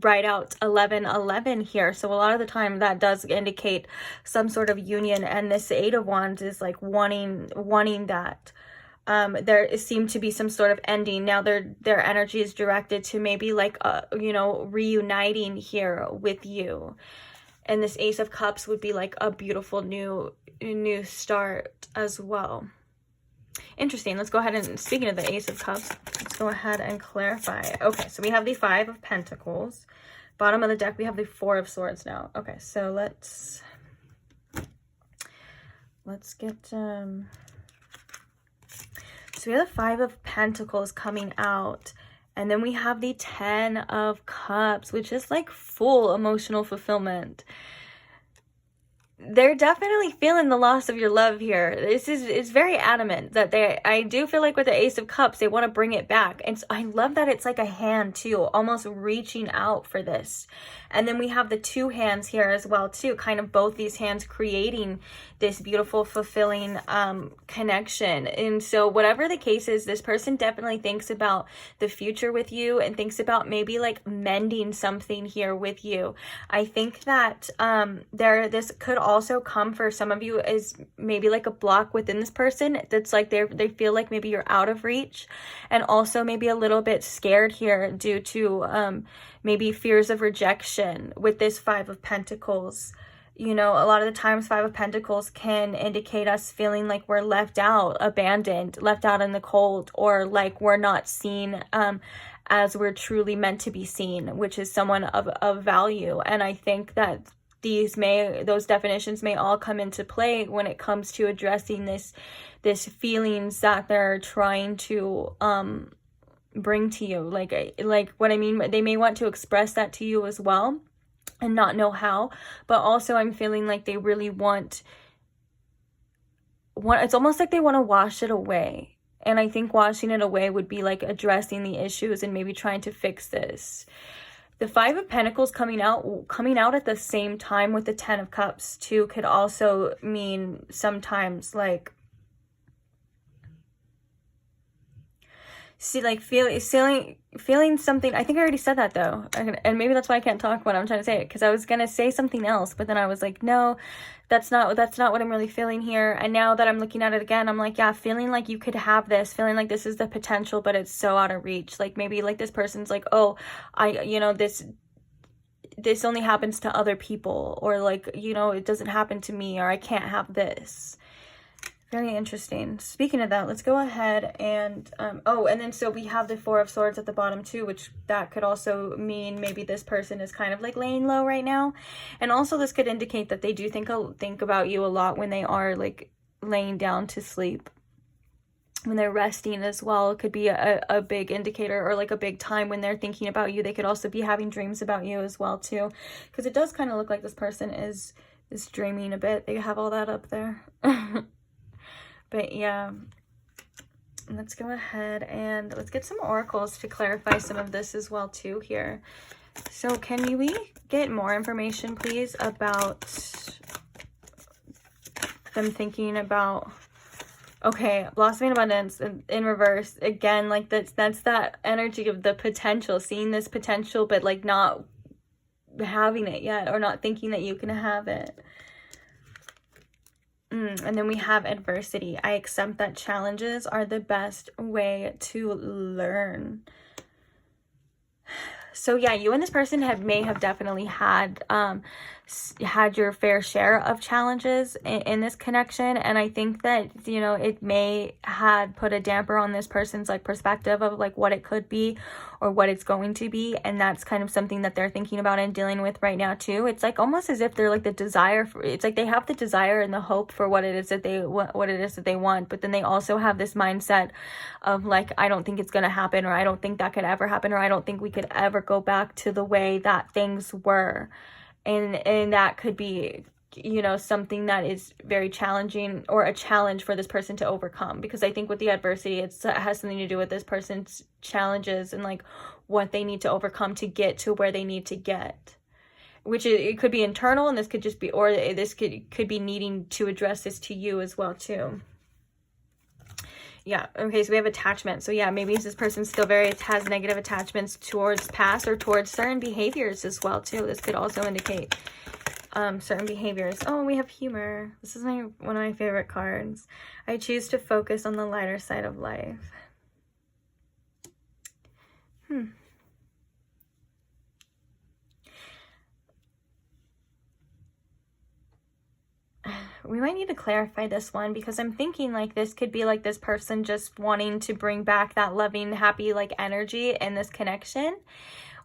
write out 1111 here. So a lot of the time that does indicate some sort of union, and this Eight of Wands is like wanting that. There seemed to be some sort of ending. Now their energy is directed to maybe like you know, reuniting here with you. And this Ace of Cups would be like a beautiful new start as well. Interesting. Let's go ahead and, speaking of the Ace of Cups, let's go ahead and clarify. Okay, so we have the Five of Pentacles. Bottom of the deck, we have the Four of Swords now. Okay, so let's get so we have the Five of Pentacles coming out, and then we have the Ten of Cups, which is like full emotional fulfillment. They're definitely feeling the loss of your love here. It's very adamant that I do feel like with the Ace of Cups, they want to bring it back. And I love that it's like a hand too, almost reaching out for this. And then we have the two hands here as well too, kind of both these hands creating this beautiful, fulfilling connection. And so whatever the case is, this person definitely thinks about the future with you and thinks about maybe like mending something here with you. I think that this could also come for some of you as maybe like a block within this person that's like they feel like maybe you're out of reach, and also maybe a little bit scared here due to maybe fears of rejection with this Five of Pentacles. You know, a lot of the times Five of Pentacles can indicate us feeling like we're left out, abandoned, left out in the cold, or like we're not seen as we're truly meant to be seen, which is someone of value. And I think that those definitions may all come into play when it comes to addressing this feelings that they're trying to bring to you. Like what I mean, they may want to express that to you as well and not know how, but also I'm feeling like they really want it's almost like they want to wash it away. And I think washing it away would be like addressing the issues and maybe trying to fix this. The Five of Pentacles coming out at the same time with the Ten of Cups too could also mean sometimes like feeling something. I think I already said that though, and maybe that's why I can't talk when I'm trying to say it, because I was gonna say something else, but then I was like, no, that's not what I'm really feeling here. And now that I'm looking at it again, I'm like, yeah, feeling like you could have this, feeling like this is the potential, but it's so out of reach. Like maybe like this person's like, oh, this only happens to other people, or like, you know, it doesn't happen to me, or I can't have this. Very interesting. Speaking of that, let's go ahead and, and then so we have the Four of Swords at the bottom too, which that could also mean maybe this person is kind of like laying low right now. And also this could indicate that they do think about you a lot when they are like laying down to sleep. When they're resting as well, it could be a big indicator, or like a big time when they're thinking about you. They could also be having dreams about you as well too, because it does kind of look like this person is dreaming a bit. They have all that up there. But yeah, let's go ahead and let's get some oracles to clarify some of this as well too here. So can we get more information please about them thinking about, okay, blossoming abundance in reverse again, like that's that energy of the potential, seeing this potential but like not having it yet, or not thinking that you can have it. And then we have adversity. I accept that challenges are the best way to learn. So yeah, you and this person may have definitely had your fair share of challenges in this connection, and I think that, you know, it may had put a damper on this person's like perspective of like what it could be or what it's going to be, and that's kind of something that they're thinking about and dealing with right now too. It's like almost as if they're like the desire for, it's like they have the desire and the hope for what it is that they want, but then they also have this mindset of like, I don't think it's going to happen, or I don't think that could ever happen, or I don't think we could ever go back to the way that things were. And that could be, you know, something that is very challenging, or a challenge for this person to overcome, because I think with the adversity, it has something to do with this person's challenges and like what they need to overcome to get to where they need to get. which it could be internal, and this could just be, or this could be needing to address this to you as well too. Yeah, okay, so we have attachment. So yeah, maybe this person still has negative attachments towards past or towards certain behaviors as well too. This could also indicate certain behaviors. Oh, we have humor. This is one of my favorite cards. I choose to focus on the lighter side of life. We might need to clarify this one, because I'm thinking like this could be like this person just wanting to bring back that loving, happy like energy in this connection.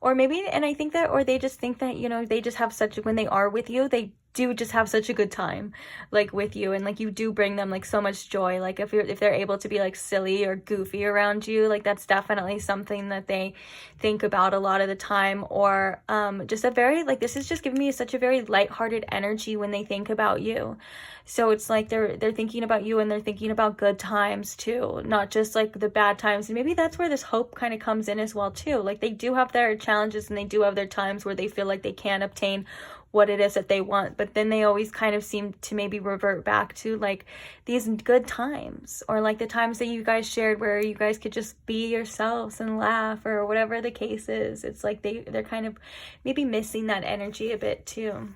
Or maybe, and I think that, or they just think that, you know, they just have such, when they are with you, they do just have such a good time like with you, and like you do bring them like so much joy. Like if they're able to be like silly or goofy around you, like that's definitely something that they think about a lot of the time. Or just a very, like, this is just giving me such a very lighthearted energy when they think about you. So it's like they're thinking about you, and they're thinking about good times too, not just like the bad times. And maybe that's where this hope kind of comes in as well too. Like they do have their challenges, and they do have their times where they feel like they can't obtain what it is that they want, but then they always kind of seem to maybe revert back to like these good times, or like the times that you guys shared where you guys could just be yourselves and laugh, or whatever the case is. It's like they're kind of maybe missing that energy a bit too.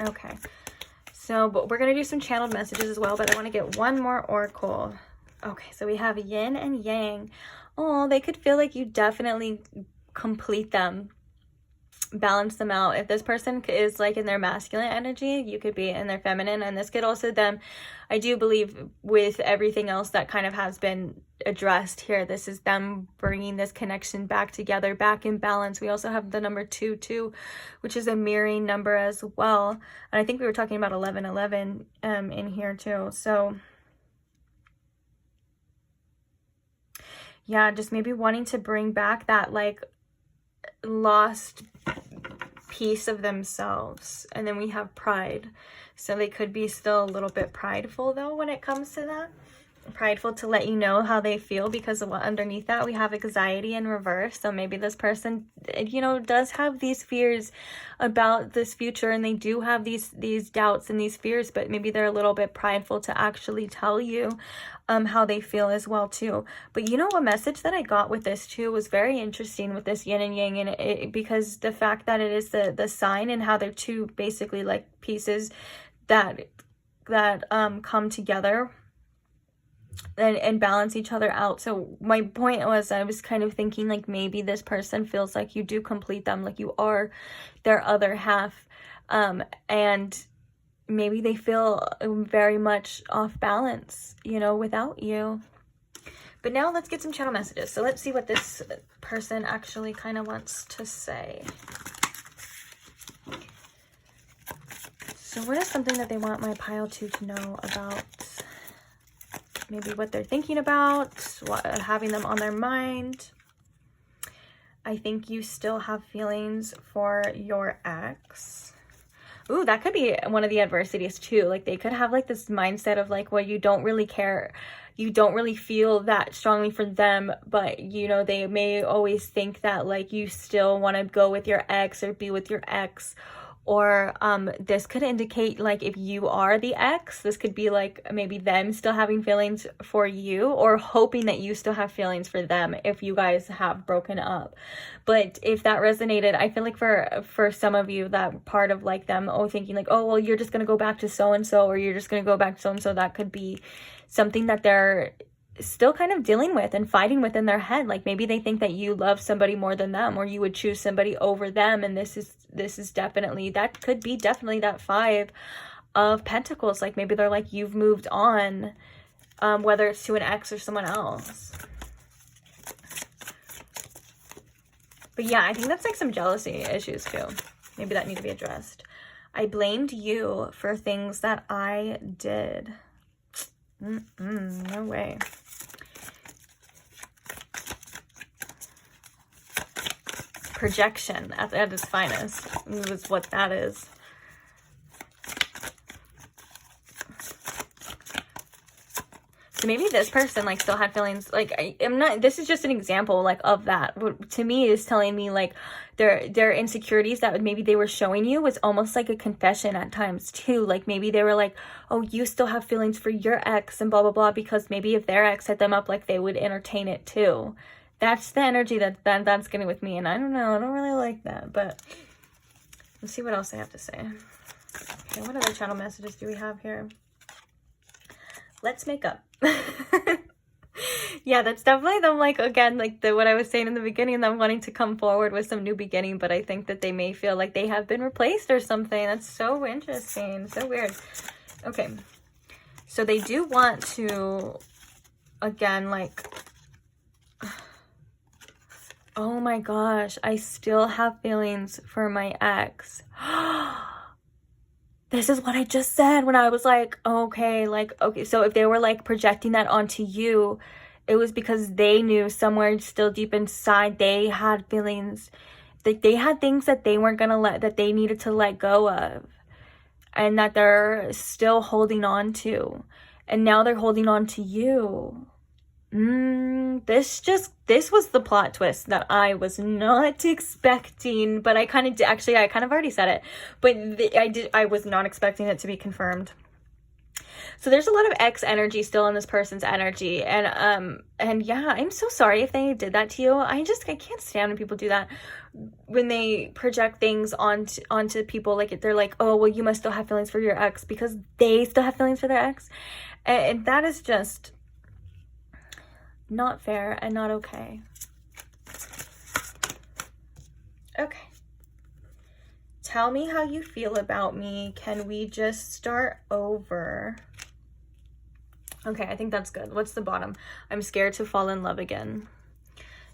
Okay, so but we're gonna do some channeled messages as well, but I want to get one more oracle. Okay, so we have yin and yang. Oh, they could feel like you definitely complete them, balance them out. If this person is like in their masculine energy, you could be in their feminine, and this could also them, I do believe, with everything else that kind of has been addressed here, this is them bringing this connection back together, back in balance. We also have the number 2, which is a mirroring number as well, and I think we were talking about 11 in here too. So yeah, just maybe wanting to bring back that like lost piece of themselves. And then we have pride. So they could be still a little bit prideful though when it comes to that. Prideful to let you know how they feel, because of what underneath that we have anxiety in reverse. So maybe this person, you know, does have these fears about this future, and they do have these doubts and these fears, but maybe they're a little bit prideful to actually tell you how they feel as well too. But you know, a message that I got with this too was very interesting with this yin and yang, and because the fact that it is the sign, and how they're two basically like pieces that come together and balance each other out. So my point was, I was kind of thinking like maybe this person feels like you do complete them, like you are their other half, and maybe they feel very much off balance, you know, without you. But now let's get some channel messages. So let's see what this person actually kind of wants to say. So what is something that they want my pile 2 to know about? Maybe what they're thinking about, having them on their mind. I think you still have feelings for your ex. Ooh, that could be one of the adversities too. Like they could have like this mindset of like, well, you don't really care. You don't really feel that strongly for them, but you know, they may always think that like you still want to go with your ex or be with your ex. Or this could indicate like if you are the ex, this could be like maybe them still having feelings for you, or hoping that you still have feelings for them if you guys have broken up. But if that resonated, I feel like for some of you, that part of like them thinking like, oh well, you're just gonna go back to so-and-so, or you're just gonna go back to so-and-so, that could be something that they're still kind of dealing with and fighting with in their head. Like maybe they think that you love somebody more than them, or you would choose somebody over them, and this is definitely, that could be definitely that 5 of Pentacles. Like maybe they're like, you've moved on, whether it's to an ex or someone else. But yeah, I think that's like some jealousy issues too. Maybe that need to be addressed. I blamed you for things that I did. No way. Projection at its finest is what that is. So maybe this person like still had feelings. Like I'm not, this is just an example like of that. What to me is telling me like their insecurities that maybe they were showing you was almost like a confession at times too. Like maybe they were like, oh, you still have feelings for your ex and blah blah blah, because maybe if their ex hit them up, like they would entertain it too. That's the energy that's getting with me, and I don't know, I don't really like that, but let's see what else I have to say. Okay, what other channel messages do we have here? Let's make up. Yeah, that's definitely them, like, again, like what I was saying in the beginning, them wanting to come forward with some new beginning, but I think that they may feel like they have been replaced or something. That's so interesting, so weird. Okay, so they do want to, again, like, oh my gosh, I still have feelings for my ex. This is what I just said when I was like, okay, so if they were like projecting that onto you, it was because they knew somewhere still deep inside they had feelings, that they had things that they weren't gonna that they needed to let go of, and that they're still holding on to, and now they're holding on to you. This was the plot twist that I was not expecting, but I kind of already said it, but I was not expecting it to be confirmed. So there's a lot of ex energy still in this person's energy, and yeah, I'm so sorry if they did that to you. I can't stand when people do that, when they project things onto people, like they're like, oh well, you must still have feelings for your ex because they still have feelings for their ex, and that is just not fair and not okay. Okay. Tell me how you feel about me. Can we just start over? Okay, I think that's good. What's the bottom? I'm scared to fall in love again.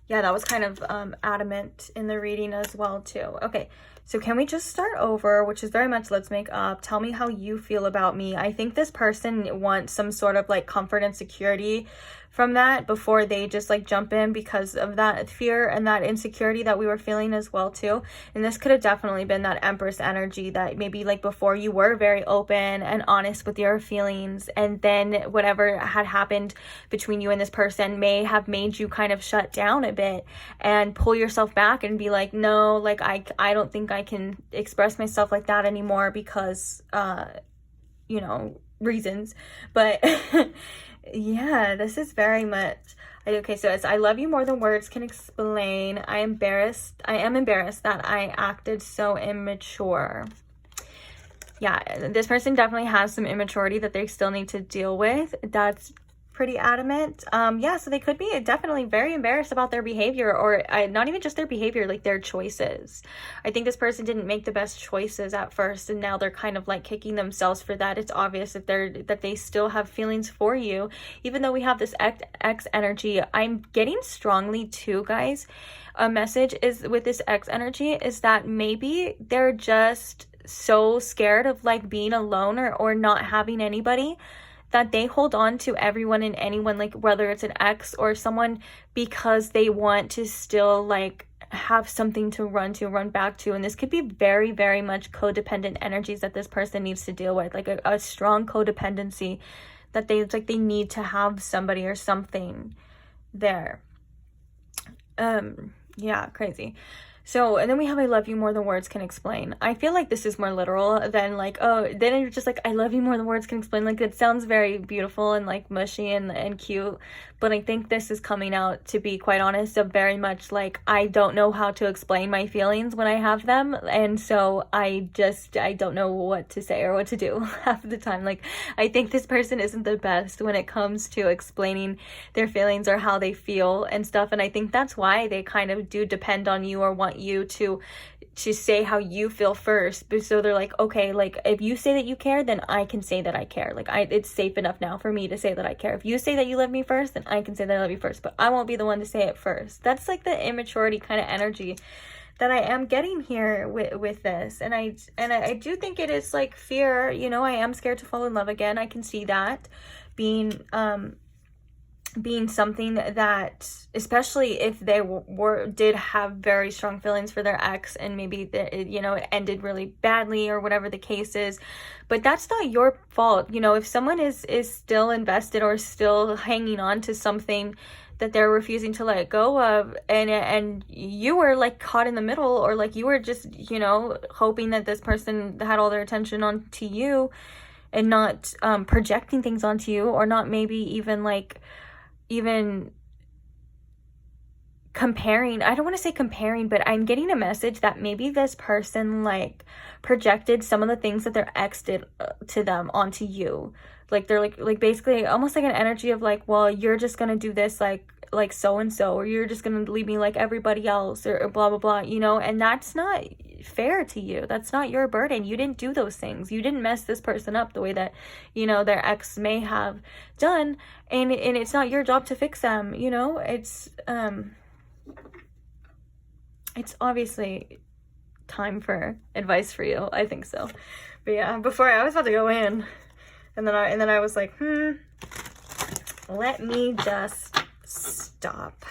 Yeah, that was kind of adamant in the reading as well too. Okay, so can we just start over, which is very much let's make up. Tell me how you feel about me. I think this person wants some sort of like comfort and security from that before they just like jump in, because of that fear and that insecurity that we were feeling as well too. And this could have definitely been that Empress energy, that maybe like before you were very open and honest with your feelings, and then whatever had happened between you and this person may have made you kind of shut down a bit and pull yourself back and be like, no, like I don't think I can express myself like that anymore because you know, reasons. But yeah, this is very much okay. So it's, I love you more than words can explain. I am embarrassed that I acted so immature. Yeah, this person definitely has some immaturity that they still need to deal with. That's pretty adamant. Yeah, so they could be definitely very embarrassed about their behavior, or not even just their behavior, like their choices. I think this person didn't make the best choices at first, and now they're kind of like kicking themselves for that. It's obvious that they still have feelings for you, even though we have this X energy. I'm getting strongly too, guys. A message is with this X energy is that maybe they're just so scared of like being alone or not having anybody, that they hold on to everyone and anyone, like whether it's an ex or someone, because they want to still like have something to run back to. And this could be very, very much codependent energies that this person needs to deal with, like a strong codependency that they need to have somebody or something there. Yeah, crazy. So, and then we have I love you more than words can explain. I feel like this is more literal than like, oh, then you're just like, I love you more than words can explain. Like, it sounds very beautiful and like mushy and cute. But I think this is coming out, to be quite honest, of very much like, I don't know how to explain my feelings when I have them. And so I don't know what to say or what to do half the time. Like, I think this person isn't the best when it comes to explaining their feelings or how they feel and stuff. And I think that's why they kind of do depend on you or want you to say how you feel first. But so they're like, okay, like if you say that you care, then I can say that I care. Like it's safe enough now for me to say that I care. If you say that you love me first, then I can say that I love you first, but I won't be the one to say it first. That's like the immaturity kind of energy that I am getting here with this. And I do think it is like fear, you know. I am scared to fall in love again. I can see that being being something that, especially if they did have very strong feelings for their ex, and maybe it ended really badly or whatever the case is, but that's not your fault. If someone is still invested or still hanging on to something that they're refusing to let go of, and you were like caught in the middle, or like you were just hoping that this person had all their attention onto you and not projecting things onto you, or not maybe even comparing. I don't want to say comparing, but I'm getting a message that maybe this person like projected some of the things that their ex did to them onto you. Like they're like basically almost like an energy of like, well, you're just gonna do this like so and so, or you're just gonna leave me like everybody else, or blah blah blah, and that's not fair to you. That's not your burden. You didn't do those things. You didn't mess this person up the way that their ex may have done, and it's not your job to fix them. It's obviously time for advice for you. I think so. But yeah, before I was about to go in, and then I was like, let me just stop.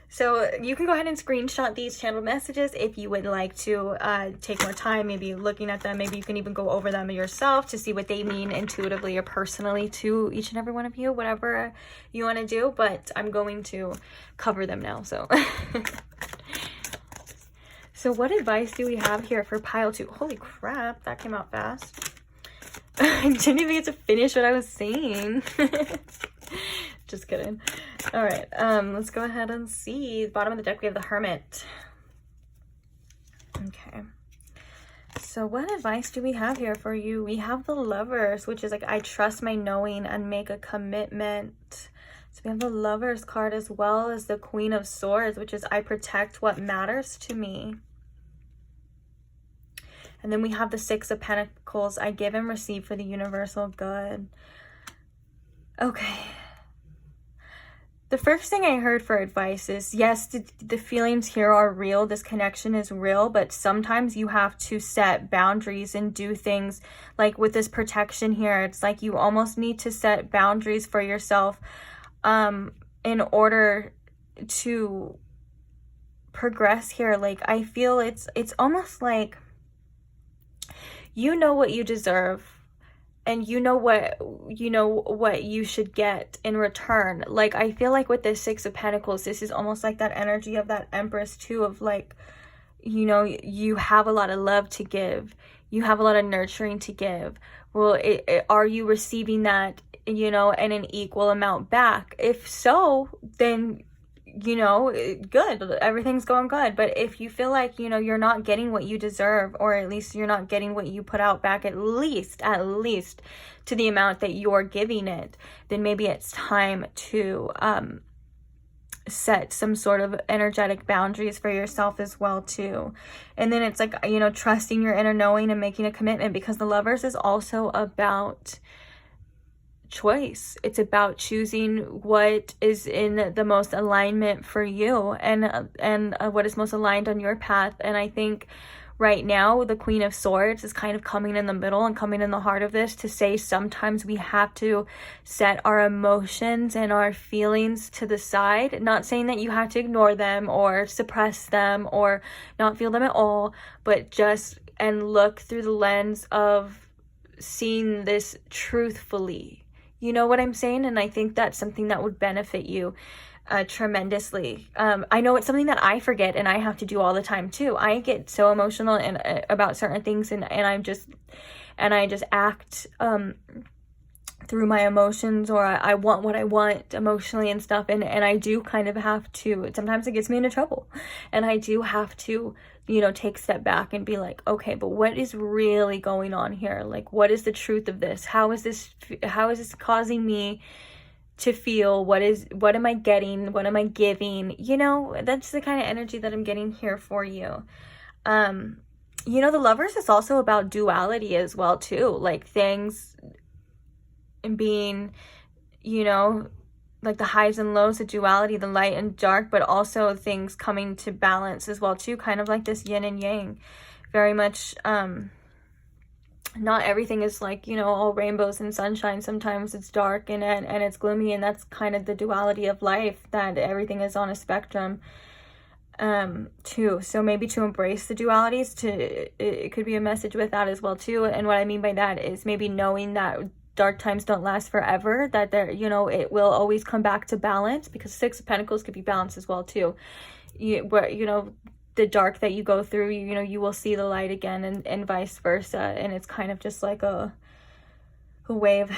So you can go ahead and screenshot these channeled messages if you would like to take more time, maybe looking at them. Maybe you can even go over them yourself to see what they mean intuitively or personally to each and every one of you, whatever you want to do. But I'm going to cover them now. So, so what advice do we have here for pile 2? Holy crap, that came out fast. I didn't even get to finish what I was saying. Just kidding. All right, let's go ahead and see. The bottom of the deck, we have the Hermit. Okay. So what advice do we have here for you? We have the Lovers, which is like, I trust my knowing and make a commitment. So we have the Lovers card, as well as the Queen of Swords, which is I protect what matters to me. And then we have the Six of Pentacles. I give and receive for the universal good. Okay. The first thing I heard for advice is, yes, the feelings here are real. This connection is real, but sometimes you have to set boundaries and do things like with this protection here. It's like you almost need to set boundaries for yourself in order to progress here. Like, I feel it's almost like you know what you deserve, and you know what you should get in return. Like, I feel like with this Six of Pentacles, this is almost like that energy of that Empress too, of like, you have a lot of love to give, you have a lot of nurturing to give. Well, are you receiving that in an equal amount back? If so, then good, everything's going good. But if you feel like you're not getting what you deserve, or at least you're not getting what you put out back, at least to the amount that you're giving it, then maybe it's time to set some sort of energetic boundaries for yourself as well too. And then it's like trusting your inner knowing and making a commitment, because the Lovers is also about choice. It's about choosing what is in the most alignment for you, and what is most aligned on your path. And I think right now the Queen of Swords is kind of coming in the middle and coming in the heart of this to say sometimes we have to set our emotions and our feelings to the side. Not saying that you have to ignore them or suppress them or not feel them at all, but just and look through the lens of seeing this truthfully. You know what I'm saying? And I think that's something that would benefit you tremendously. I know it's something that I forget and I have to do all the time too. I get so emotional and about certain things, and I just act through my emotions, or I want what I want emotionally and stuff, and I do kind of have to, sometimes it gets me into trouble, and I do have to take a step back and be like, okay, but what is really going on here? Like, what is the truth of this? How is this causing me to feel? What am I getting? What am I giving? That's the kind of energy that I'm getting here for you. The Lovers is also about duality as well too, like things and being, like the highs and lows, the duality, the light and dark, but also things coming to balance as well too, kind of like this yin and yang, very much not everything is like, you know, all rainbows and sunshine. Sometimes it's dark and it's gloomy, and that's kind of the duality of life, that everything is on a spectrum too. So maybe to embrace the dualities, it could be a message with that as well too. And what I mean by that is maybe knowing that dark times don't last forever, that there, you know, it will always come back to balance, because Six of Pentacles could be balanced as well too. Where, you know, the dark that you go through, you know, you will see the light again, and vice versa. And it's kind of just like a wave.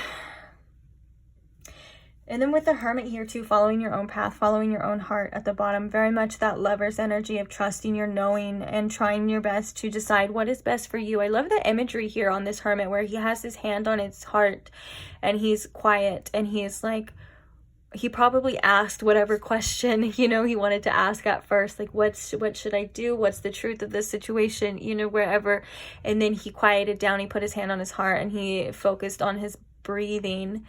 And then with the Hermit here too, following your own path, following your own heart at the bottom, very much that Lover's energy of trusting your knowing and trying your best to decide what is best for you. I love the imagery here on this Hermit, where he has his hand on his heart and he's quiet, and he's like, he probably asked whatever question, you know, he wanted to ask at first, like, what should I do? What's the truth of this situation? You know, wherever. And then he quieted down, he put his hand on his heart, and he focused on his breathing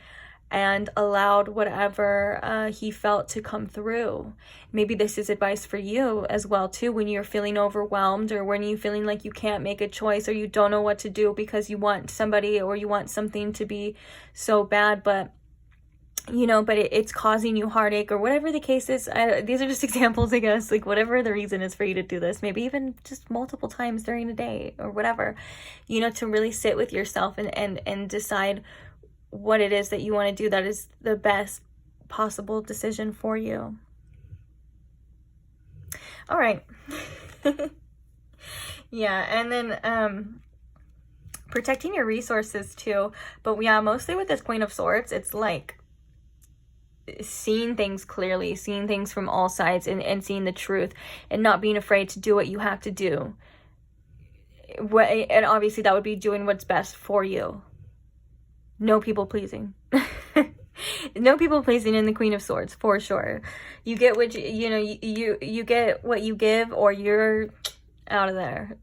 and allowed whatever he felt to come through. Maybe this is advice for you as well too, when you're feeling overwhelmed, or when you're feeling like you can't make a choice, or you don't know what to do because you want somebody or you want something to be so bad, but you know, but it's causing you heartache, or whatever the case is. These are just examples, I guess, like whatever the reason is for you to do this, maybe even just multiple times during the day or whatever, you know, to really sit with yourself and decide what it is that you want to do that is the best possible decision for you. All right. Yeah, and then protecting your resources too. But yeah, mostly with this Queen of Swords, it's like seeing things clearly, seeing things from all sides, and seeing the truth, and not being afraid to do what you have to do. And obviously that would be doing what's best for you. No people pleasing. No people pleasing in the Queen of Swords, for sure. You get what you know, you get what you give, or you're out of there.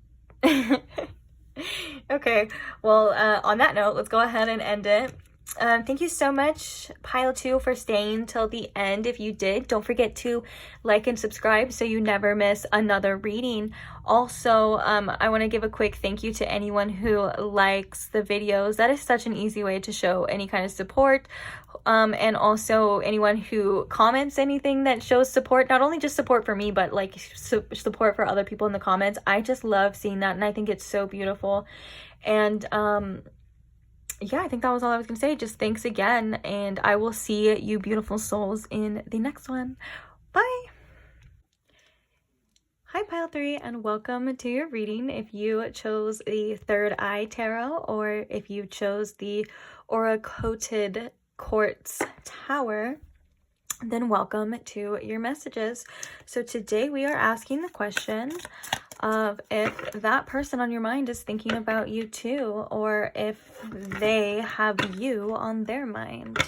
Okay, well, on that note, let's go ahead and end it. Thank you so much, Pile 2, for staying till the end. If you did, don't forget to like and subscribe so you never miss another reading. Also, I want to give a quick thank you to anyone who likes the videos. That is such an easy way to show any kind of support. And also anyone who comments anything that shows support, not only just support for me, but like support for other people in the comments. I just love seeing that, and I think it's so beautiful. And yeah, I think that was all I was gonna say. Just thanks again, and I will see you beautiful souls in the next one. Bye. Hi, Pile 3, and welcome to your reading. If you chose the Third Eye Tarot, or if you chose the Aura Coated Quartz Tower, then welcome to your messages. So today we are asking the question of if that person on your mind is thinking about you too, or if they have you on their mind.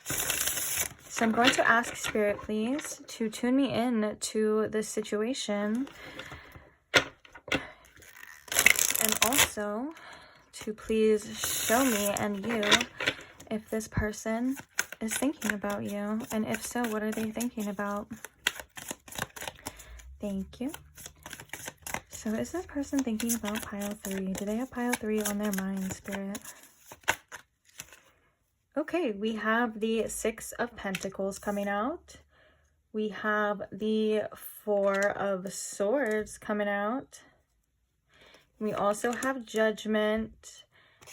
So I'm going to ask Spirit, please, to tune me in to this situation, and also to please show me and you if this person is thinking about you, and if so, what are they thinking about? Thank you. So is this person thinking about Pile 3? Do they have Pile 3 on their mind, Spirit? Okay, we have the Six of Pentacles coming out. We have the Four of Swords coming out. We also have Judgment,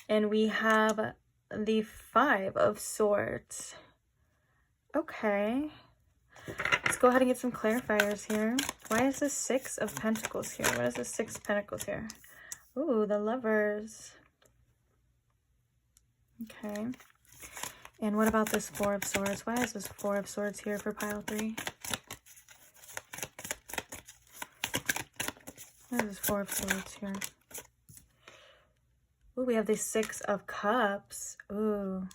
and we have the Five of Swords. Okay. Let's go ahead and get some clarifiers here. Why is the Six of Pentacles here? What is the Six of Pentacles here? Ooh, the Lovers. Okay. And what about this Four of Swords? Why is this Four of Swords here for Pile 3? Why is this Four of Swords here? Ooh, we have the Six of Cups. Ooh.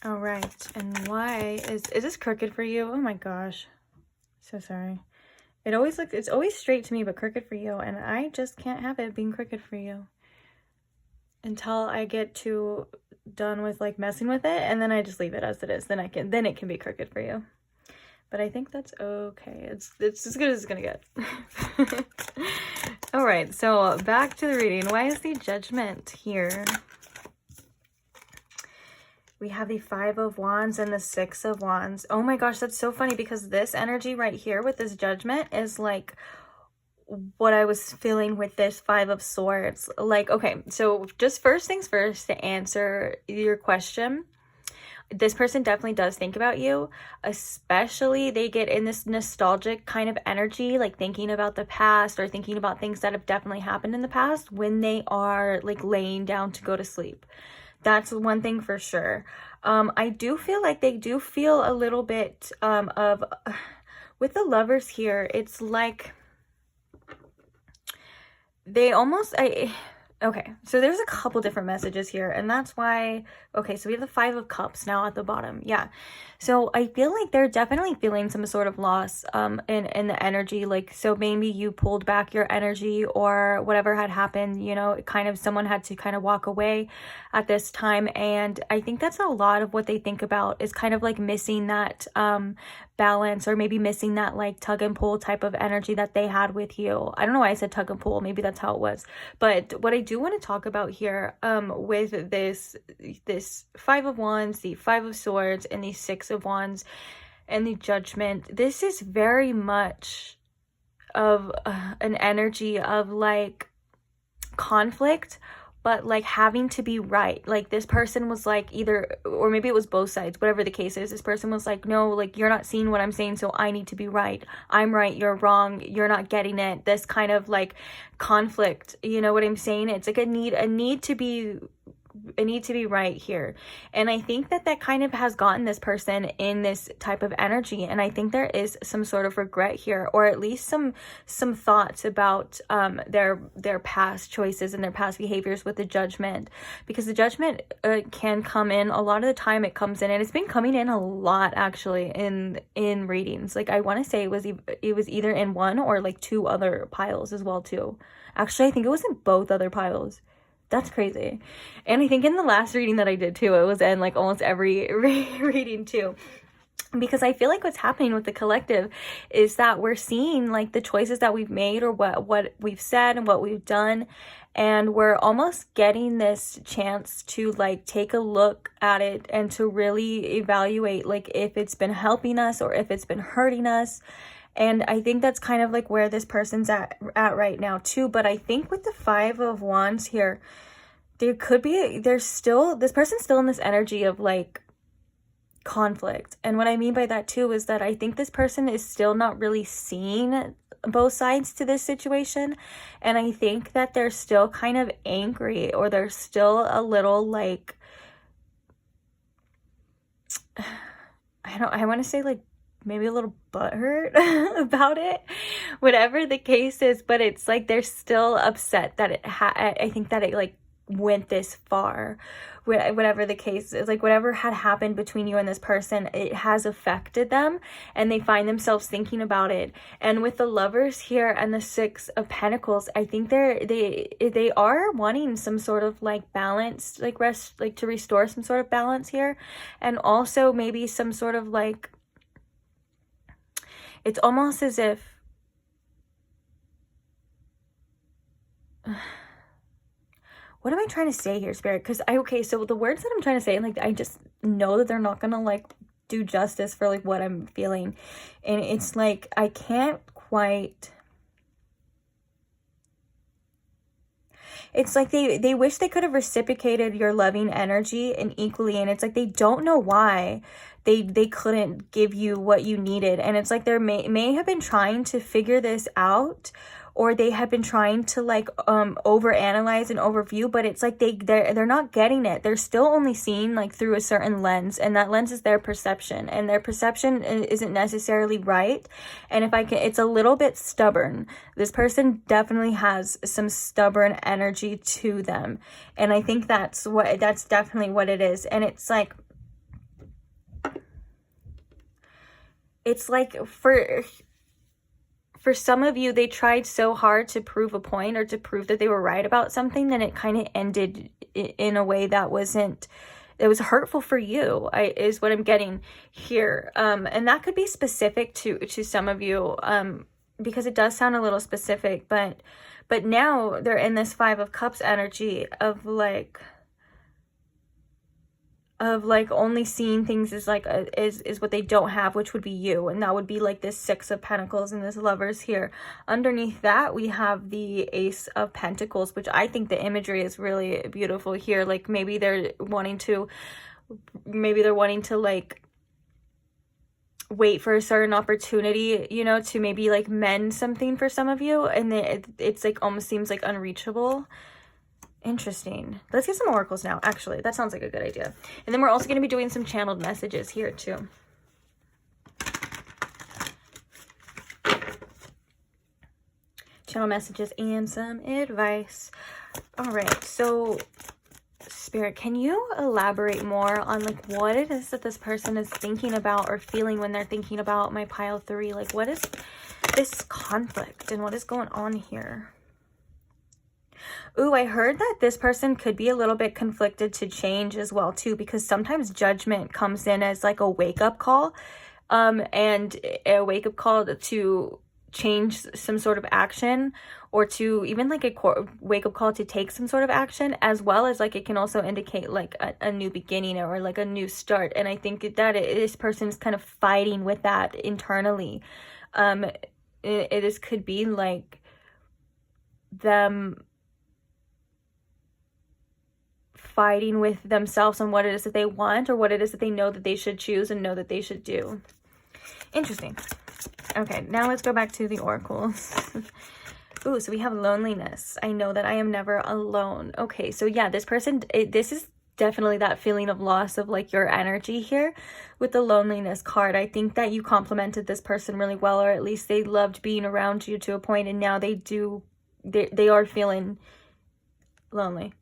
All right, and why is this crooked for you? Oh my gosh, so sorry. It's always straight to me, but crooked for you, and I just can't have it being crooked for you until I get to done with like messing with it, and then I just leave it as it is. Then it can be crooked for you. But I think that's okay. It's as good as it's gonna get. All right, so back to the reading. Why is the Judgment here? We have the Five of Wands and the Six of Wands. Oh my gosh, that's so funny, because this energy right here with this Judgment is like what I was feeling with this Five of Swords. Like, okay, so just first things first, to answer your question, this person definitely does think about you, especially they get in this nostalgic kind of energy, like thinking about the past or thinking about things that have definitely happened in the past when they are like laying down to go to sleep. That's one thing for sure. I do feel like they do feel a little bit of, with the Lovers here, it's like they almost, okay, so there's a couple different messages here, and that's why, okay, so we have the Five of Cups now at the bottom. Yeah, so I feel like they're definitely feeling some sort of loss in the energy. Like, so maybe you pulled back your energy or whatever had happened, you know, kind of someone had to kind of walk away at this time, and I think that's a lot of what they think about, is kind of like missing that balance, or maybe missing that like tug and pull type of energy that they had with you. I don't know why I said tug and pull, maybe that's how it was. But what I do want to talk about here with this Five of Wands, the Five of Swords, and the Six of Wands and the Judgment, this is very much of an energy of like conflict, but like having to be right. Like this person was like either, or maybe it was both sides, whatever the case is, this person was like, no, like you're not seeing what I'm saying, so I need to be right. I'm right, you're wrong, you're not getting it. This kind of like conflict, you know what I'm saying? It's like a need to be right here. And I think that kind of has gotten this person in this type of energy, and I think there is some sort of regret here, or at least some thoughts about their past choices and their past behaviors with the Judgment, because the Judgment can come in a lot of the time. It comes in, and it's been coming in a lot actually in readings. Like I want to say it was either in one or like two other piles as well too. Actually, I think it was in both other piles. That's crazy. And I think in the last reading that I did too, it was in like almost every reading too. Because I feel like what's happening with the collective is that we're seeing like the choices that we've made, or what we've said and what we've done. And we're almost getting this chance to like take a look at it and to really evaluate like if it's been helping us or if it's been hurting us. And I think that's kind of like where this person's at right now too. But I think with the Five of Wands here, this person's still in this energy of like conflict. And what I mean by that too is that I think this person is still not really seeing both sides to this situation. And I think that they're still kind of angry, or they're still a little like, I want to say like maybe a little butthurt about it, whatever the case is. But it's like they're still upset that I think that it like went this far, whatever the case is. Like whatever had happened between you and this person, it has affected them, and they find themselves thinking about it. And with the Lovers here and the Six of Pentacles, I think they are wanting some sort of like balance, like to restore some sort of balance here, and also maybe some sort of like, it's almost as if what am I trying to say here, Spirit? Because so the words that I'm trying to say, like I just know that they're not gonna like do justice for like what I'm feeling. And it's like I can't quite, it's like they wish they could have reciprocated your loving energy and equally, and it's like they don't know why they couldn't give you what you needed. And it's like they may have been trying to figure this out, or they have been trying to like overanalyze and overview, but it's like they're not getting it. They're still only seeing like through a certain lens, and that lens is their perception, and their perception isn't necessarily right. And it's a little bit stubborn. This person definitely has some stubborn energy to them, and I think that's definitely what it is. And it's like for for some of you, they tried so hard to prove a point or to prove that they were right about something, then it kind of ended in a way that wasn't, it was hurtful for you, is what I'm getting here. And that could be specific to some of you, because it does sound a little specific, but now they're in this Five of Cups energy of like only seeing things as like is what they don't have, which would be you, and that would be like this Six of Pentacles and this Lovers here. Underneath that, we have the Ace of Pentacles, which I think the imagery is really beautiful here. Like maybe they're wanting to like wait for a certain opportunity, you know, to maybe like mend something for some of you, and it's like almost seems like unreachable. Interesting. Let's get some oracles now. Actually, that sounds like a good idea. And then we're also going to be doing some channeled messages here too. Channel messages and some advice. All right. So Spirit, can you elaborate more on like what it is that this person is thinking about or feeling when they're thinking about my pile 3? Like what is this conflict and what is going on here? Ooh, I heard that this person could be a little bit conflicted to change as well too, because sometimes judgment comes in as like a wake-up call, and a wake-up call to change some sort of action, or to even like a wake-up call to take some sort of action, as well as like it can also indicate like a new beginning or like a new start. And I think that this person is kind of fighting with that internally. It could be like them fighting with themselves on what it is that they want, or what it is that they know that they should choose and know that they should do. Interesting. Okay, now let's go back to the oracles. Ooh, so we have loneliness. I know that I am never alone. Okay, so yeah, this person, this is definitely that feeling of loss of like your energy here with the loneliness card. I think that you complimented this person really well, or at least they loved being around you to a point, and now they are feeling lonely.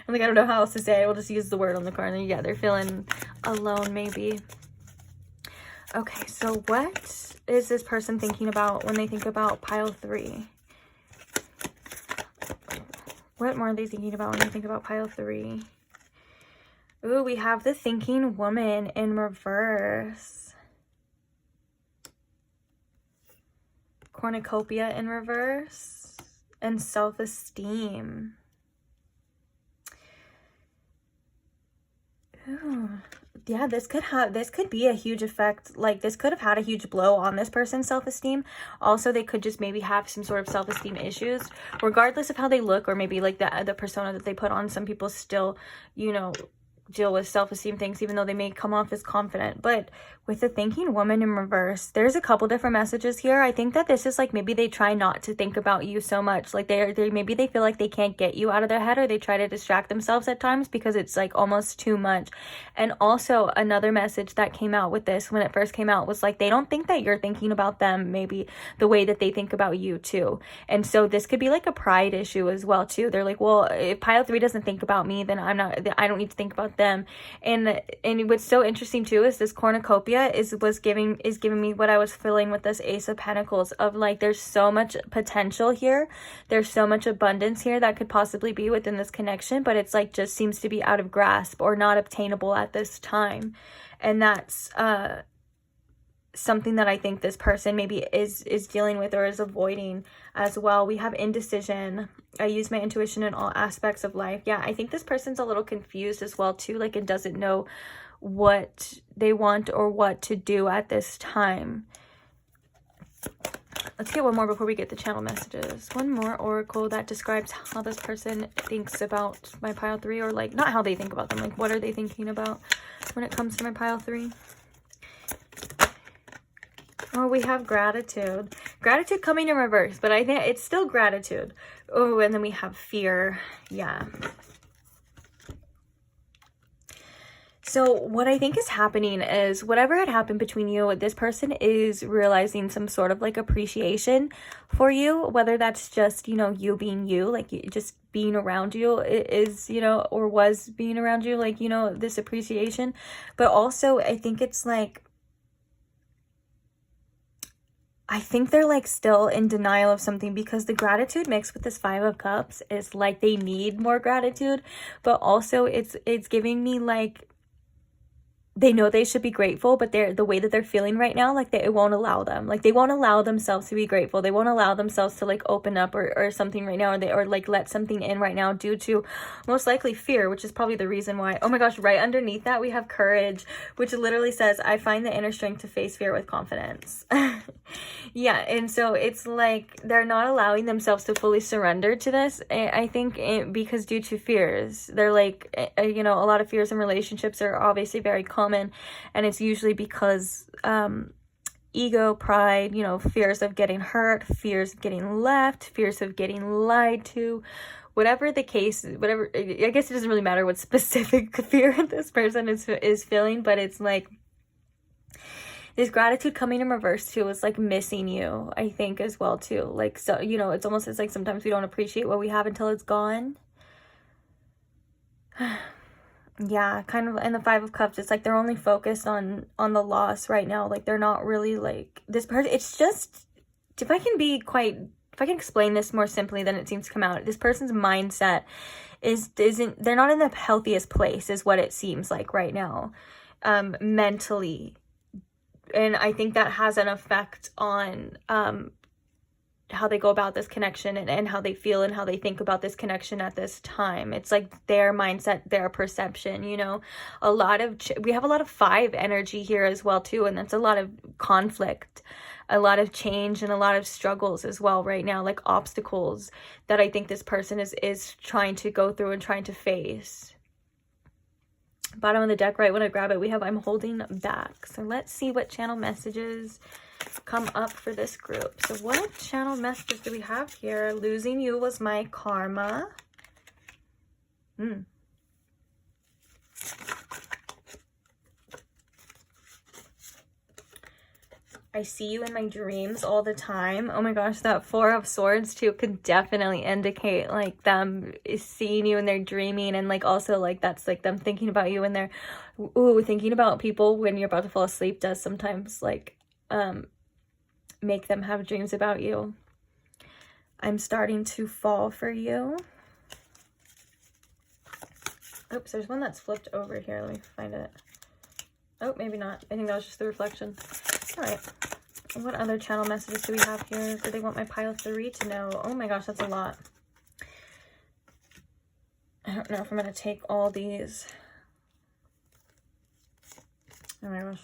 I'm like, I don't know how else to say it. We'll just use the word on the card. And yeah, they're feeling alone maybe. Okay, so what is this person thinking about when they think about pile 3? What more are they thinking about when they think about pile 3? Ooh, we have the thinking woman in reverse. Cornucopia in reverse. And self-esteem. Ooh. Yeah, this could be a huge effect. Like this could have had a huge blow on this person's self-esteem. Also, they could just maybe have some sort of self-esteem issues, regardless of how they look, or maybe like the persona that they put on. Some people still, you know, deal with self-esteem things, even though they may come off as confident. But with the thinking woman in reverse, there's a couple different messages here. I think that this is like maybe they try not to think about you so much. Like maybe they feel like they can't get you out of their head, or they try to distract themselves at times because it's like almost too much. And also another message that came out with this when it first came out was like they don't think that you're thinking about them maybe the way that they think about you too. And so this could be like a pride issue as well too. They're like, well, if pile 3 doesn't think about me, then I don't need to think about them. And what's so interesting too is this cornucopia is giving me what I was feeling with this Ace of Pentacles of like there's so much potential here, there's so much abundance here that could possibly be within this connection, but it's like just seems to be out of grasp or not obtainable at this time. And that's something that I think this person maybe is dealing with or is avoiding as well. We have indecision. I use my intuition in all aspects of life. Yeah, I think this person's a little confused as well too, like it doesn't know what they want or what to do at this time. Let's get one more before we get the channel messages. One more oracle that describes how this person thinks about my pile 3, or like not how they think about them, like what are they thinking about when it comes to my pile 3. Oh, we have gratitude. Gratitude coming in reverse, but I think it's still gratitude. Oh, and then we have fear. Yeah. So what I think is happening is whatever had happened between you, this person is realizing some sort of like appreciation for you, whether that's just, you know, you being you, like just being around you is, you know, or was being around you, like, you know, this appreciation. But also I think it's like I think they're like still in denial of something, because the gratitude mixed with this Five of Cups is like they need more gratitude, but also it's giving me like they know they should be grateful, but the way that they're feeling right now, like it won't allow them. Like they won't allow themselves to be grateful. They won't allow themselves to like open up or something right now, or like let something in right now, due to most likely fear, which is probably the reason why. Oh my gosh, right underneath that we have courage, which literally says, I find the inner strength to face fear with confidence. Yeah, and so it's like they're not allowing themselves to fully surrender to this, I think, because due to fears. They're like, you know, a lot of fears in relationships are obviously very common, and it's usually because ego, pride, you know, fears of getting hurt, fears of getting left, fears of getting lied to, whatever the case, whatever. I guess it doesn't really matter what specific fear this person is feeling, but it's like this gratitude coming in reverse too is like missing you, I think, as well too. Like, so, you know, it's almost, it's like sometimes we don't appreciate what we have until it's gone. Yeah, kind of. And the Five of Cups, it's like they're only focused on the loss right now. Like they're not really like this person. It's just, if I can explain this more simply than it seems to come out, this person's mindset isn't, they're not in the healthiest place, is what it seems like right now, mentally. And I think that has an effect on how they go about this connection, and how they feel and how they think about this connection at this time. It's like their mindset, their perception, you know. We have a lot of 5 energy here as well too, and that's a lot of conflict, a lot of change, and a lot of struggles as well right now, like obstacles that I think this person is trying to go through and trying to face. Bottom of the deck, right when I grab it, we have I'm holding back. So let's see what channel messages come up for this group. So what channel messages do we have here? Losing you was my karma. I see you in my dreams all the time. Oh my gosh, that Four of Swords too could definitely indicate like them seeing you in their dreaming, and like also like that's like them thinking about you when they're thinking about people when you're about to fall asleep does sometimes like make them have dreams about you. I'm starting to fall for you. Oops, there's one that's flipped over here. Let me find it. Oh, maybe not. I think that was just the reflection. All right. What other channel messages do we have here? Do they want my pile 3 to know? Oh my gosh, that's a lot. I don't know if I'm going to take all these. Oh my gosh.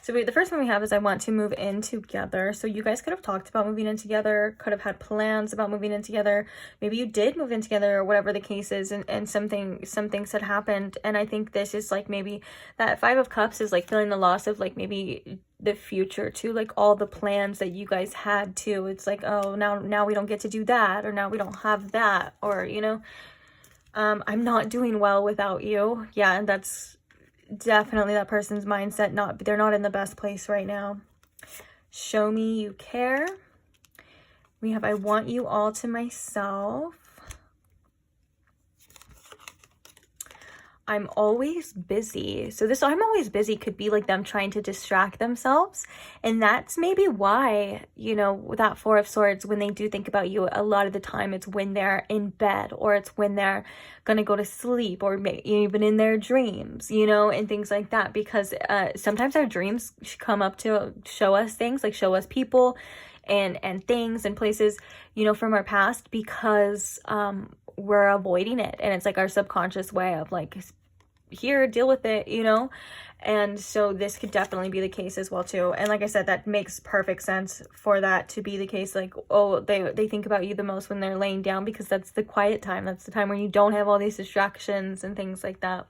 So the first one we have is I want to move in together. So you guys could have talked about moving in together, could have had plans about moving in together. Maybe you did move in together, or whatever the case is, and some things had happened. And I think this is like maybe that Five of Cups is like feeling the loss of like maybe the future too, like all the plans that you guys had too. It's like, oh, now we don't get to do that, or now we don't have that, or, you know, I'm not doing well without you. Yeah, and that's definitely that person's mindset. They're not in the best place right now. Show me you care. We have I want you all to myself. I'm always busy. So this I'm always busy could be like them trying to distract themselves. And that's maybe why, you know, that Four of Swords, when they do think about you, a lot of the time it's when they're in bed, or it's when they're going to go to sleep, or even in their dreams, you know, and things like that. Because sometimes our dreams come up to show us things, like show us people and things and places, you know, from our past, because we're avoiding it. And it's like our subconscious way of like, here, deal with it, you know. And so this could definitely be the case as well too. And like I said, that makes perfect sense for that to be the case. Like, oh, they think about you the most when they're laying down, because that's the quiet time. That's the time where you don't have all these distractions and things like that.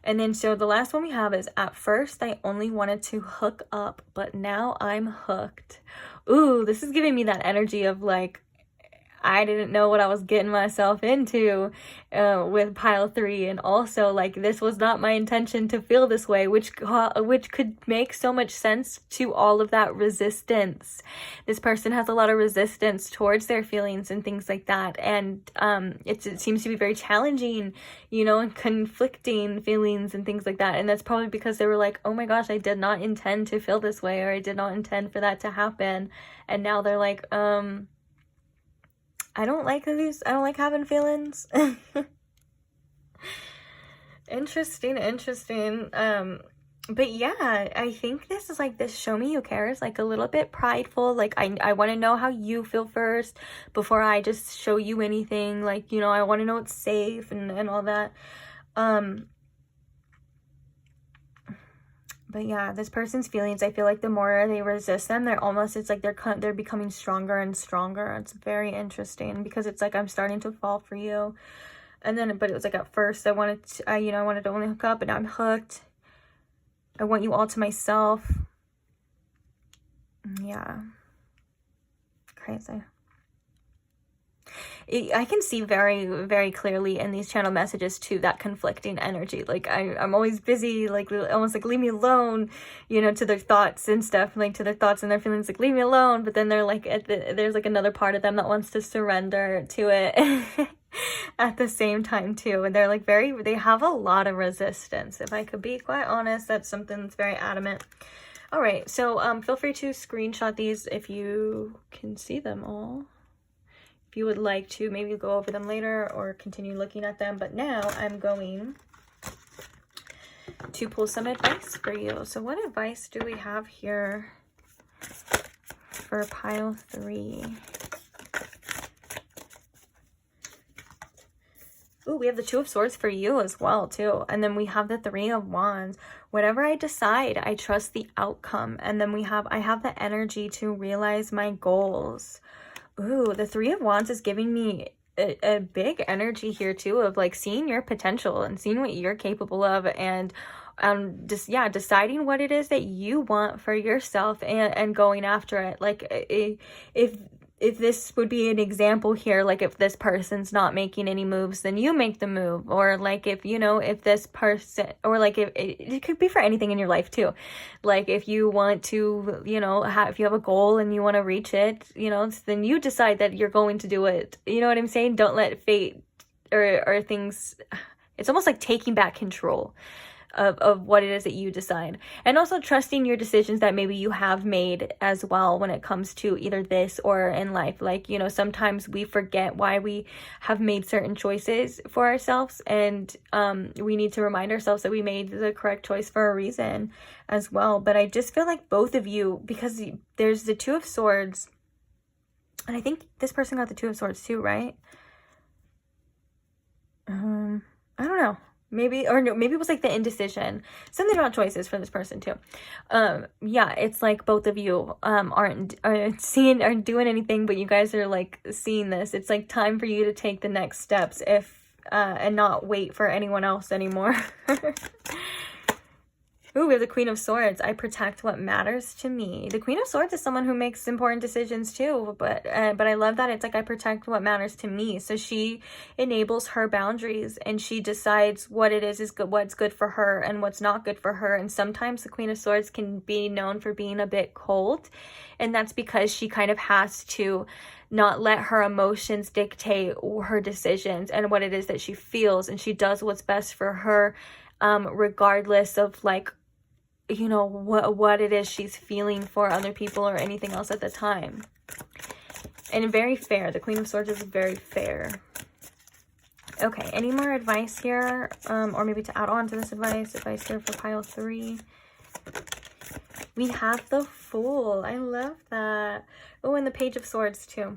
And then so the last one we have is, at first I only wanted to hook up, but now I'm hooked. Ooh, this is giving me that energy of like, I didn't know what I was getting myself into with pile 3. And also, like, this was not my intention to feel this way, which could make so much sense to all of that resistance. This person has a lot of resistance towards their feelings and things like that. And it seems to be very challenging, you know, and conflicting feelings and things like that. And that's probably because they were like, oh my gosh, I did not intend to feel this way, or I did not intend for that to happen. And now they're like, I don't like having feelings. Interesting. But yeah, I think this is like, this show me you care is like a little bit prideful. Like, I want to know how you feel first before I just show you anything. Like, you know, I want to know it's safe and all that. But yeah, this person's feelings, I feel like the more they resist them, it's like they're becoming stronger and stronger. It's very interesting because it's like, I'm starting to fall for you. And then, but it was like, at first I wanted to only hook up, but now I'm hooked. I want you all to myself. Yeah. Crazy. I can see very, very clearly in these channel messages too, that conflicting energy. Like, I'm always busy, like, almost like, leave me alone, you know, to their thoughts and stuff, like, to their thoughts and their feelings, like, leave me alone. But then they're like, there's like another part of them that wants to surrender to it at the same time too. And they're like they have a lot of resistance. If I could be quite honest, that's something that's very adamant. All right, so feel free to screenshot these if you can see them all. If you would like to maybe go over them later or continue looking at them. But now I'm going to pull some advice for you. So what advice do we have here for pile 3? Ooh, we have the 2 of Swords for you as well, too. And then we have the 3 of Wands. Whatever I decide, I trust the outcome. And then I have the energy to realize my goals. Ooh, the 3 of Wands is giving me a big energy here, too, of like seeing your potential and seeing what you're capable of, and just, yeah, deciding what it is that you want for yourself and going after it. Like, if this would be an example here, like, if this person's not making any moves, then you make the move. Or like, if, you know, if this person, or like, if it could be for anything in your life too. Like, if you want to, you know, if you have a goal and you want to reach it, you know, then you decide that you're going to do it. You know what I'm saying? Don't let fate or things, it's almost like taking back control of what it is that you decide. And also trusting your decisions that maybe you have made as well when it comes to either this or in life. Like, you know, sometimes we forget why we have made certain choices for ourselves, and we need to remind ourselves that we made the correct choice for a reason as well. But I just feel like both of you, because there's the 2 of Swords, and I think this person got the 2 of Swords too, right? I don't know. Maybe, or no, maybe it was like the indecision, something about choices for this person too. Yeah, it's like both of you aren't doing anything, but you guys are like seeing this. It's like time for you to take the next steps, and not wait for anyone else anymore. Ooh, we have the Queen of Swords. I protect what matters to me. The Queen of Swords is someone who makes important decisions too, but I love that it's like, I protect what matters to me. So she enables her boundaries, and she decides what it is good, what's good for her and what's not good for her. And sometimes the Queen of Swords can be known for being a bit cold, and that's because she kind of has to not let her emotions dictate her decisions and what it is that she feels, and she does what's best for her, regardless of, like, you know, what it is she's feeling for other people or anything else at the time. And very fair. The Queen of Swords is very fair. Okay, any more advice here? Or maybe to add on to this advice here for pile 3. We have the Fool. I love that. Oh, and the Page of Swords too.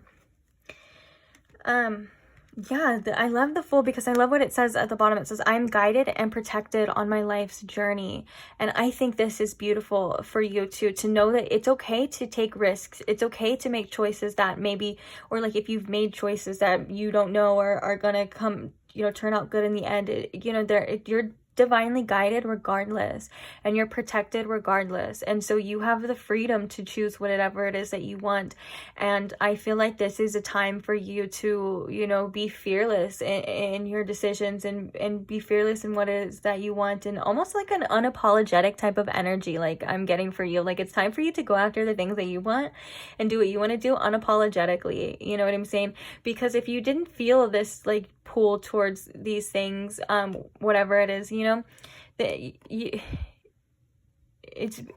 Yeah, I love the Fool because I love what it says at the bottom. It says, I'm guided and protected on my life's journey. And I think this is beautiful for you too, to know that it's okay to take risks. It's okay to make choices that maybe, or like if you've made choices that you don't know are going to come, you know, turn out good in the end. You know, you're divinely guided regardless, and you're protected regardless. And so you have the freedom to choose whatever it is that you want. And I feel like this is a time for you to, you know, be fearless in your decisions, and be fearless in what it is that you want, and almost like an unapologetic type of energy, like I'm getting for you. Like, it's time for you to go after the things that you want and do what you want to do unapologetically. You know what I'm saying? Because if you didn't feel this like pull towards these things, whatever it is, you know, that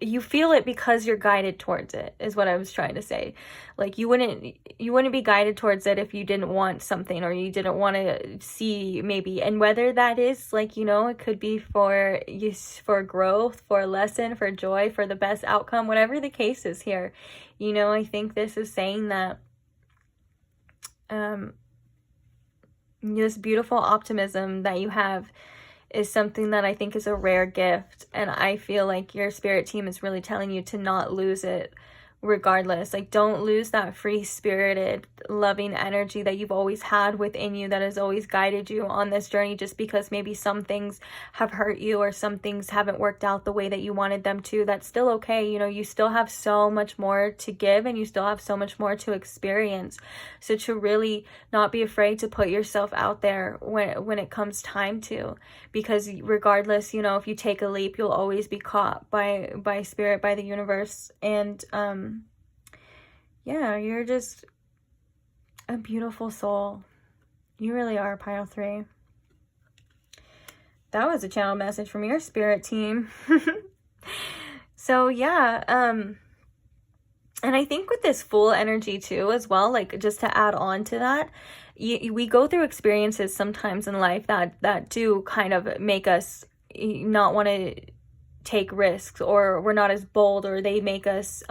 you feel it because you're guided towards it, is what I was trying to say. Like, you wouldn't be guided towards it if you didn't want something, or you didn't want to see, maybe. And whether that is, like, you know, it could be for growth, for a lesson, for joy, for the best outcome, whatever the case is here. You know, I think this is saying that this beautiful optimism that you have is something that I think is a rare gift. And I feel like your spirit team is really telling you to not lose it regardless. Like, don't lose that free-spirited, loving energy that you've always had within you, that has always guided you on this journey, just because maybe some things have hurt you, or some things haven't worked out the way that you wanted them to. That's still okay. You know, you still have so much more to give, and you still have so much more to experience. So to really not be afraid to put yourself out there when it comes time to, because regardless, you know, if you take a leap, you'll always be caught by spirit, by the universe. And yeah, you're just a beautiful soul. You really are, Pile 3. That was a channel message from your spirit team. So yeah, and I think with this full energy too, as well, like, just to add on to that, we go through experiences sometimes in life that do kind of make us not want to take risks, or we're not as bold, or they make us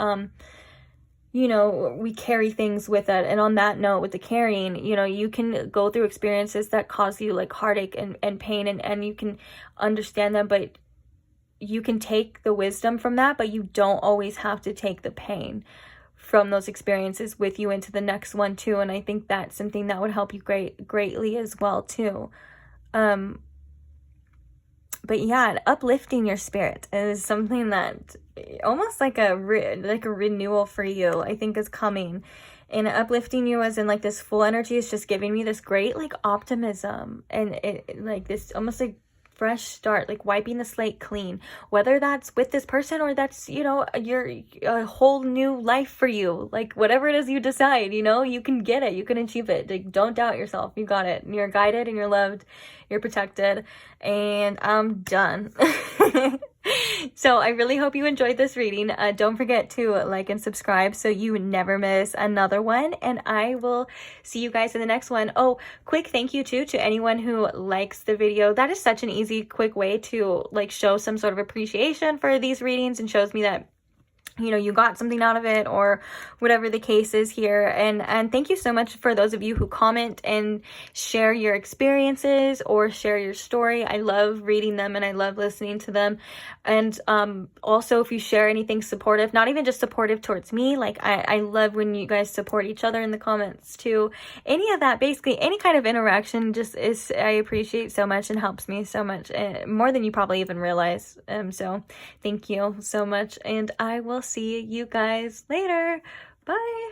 you know, we carry things with it. And on that note, with the carrying, you know, you can go through experiences that cause you like heartache and pain, and you can understand them, but you can take the wisdom from that, but you don't always have to take the pain from those experiences with you into the next one too. And I think that's something that would help you greatly as well too. But yeah, uplifting your spirit is something that almost like a renewal for you, I think, is coming. And uplifting you as in like this full energy is just giving me this great like optimism, and it like this almost like fresh start, like wiping the slate clean, whether that's with this person, or that's, you know, a whole new life for you. Like, whatever it is you decide, you know, you can get it, you can achieve it. Like, don't doubt yourself. You got it. You're guided, and you're loved, you're protected. And I'm done. So I really hope you enjoyed this reading. Don't forget to like and subscribe so you never miss another one, and I will see you guys in the next one. Oh, quick thank you too to anyone who likes the video. That is such an easy, quick way to like show some sort of appreciation for these readings, and shows me that, you know, you got something out of it, or whatever the case is here. And thank you so much for those of you who comment and share your experiences or share your story. I love reading them, and I love listening to them. And also, if you share anything supportive, not even just supportive towards me, like I love when you guys support each other in the comments too. Any of that, basically any kind of interaction, just is, I appreciate so much, and helps me so much, more than you probably even realize. So thank you so much, and I will see you guys later. Bye.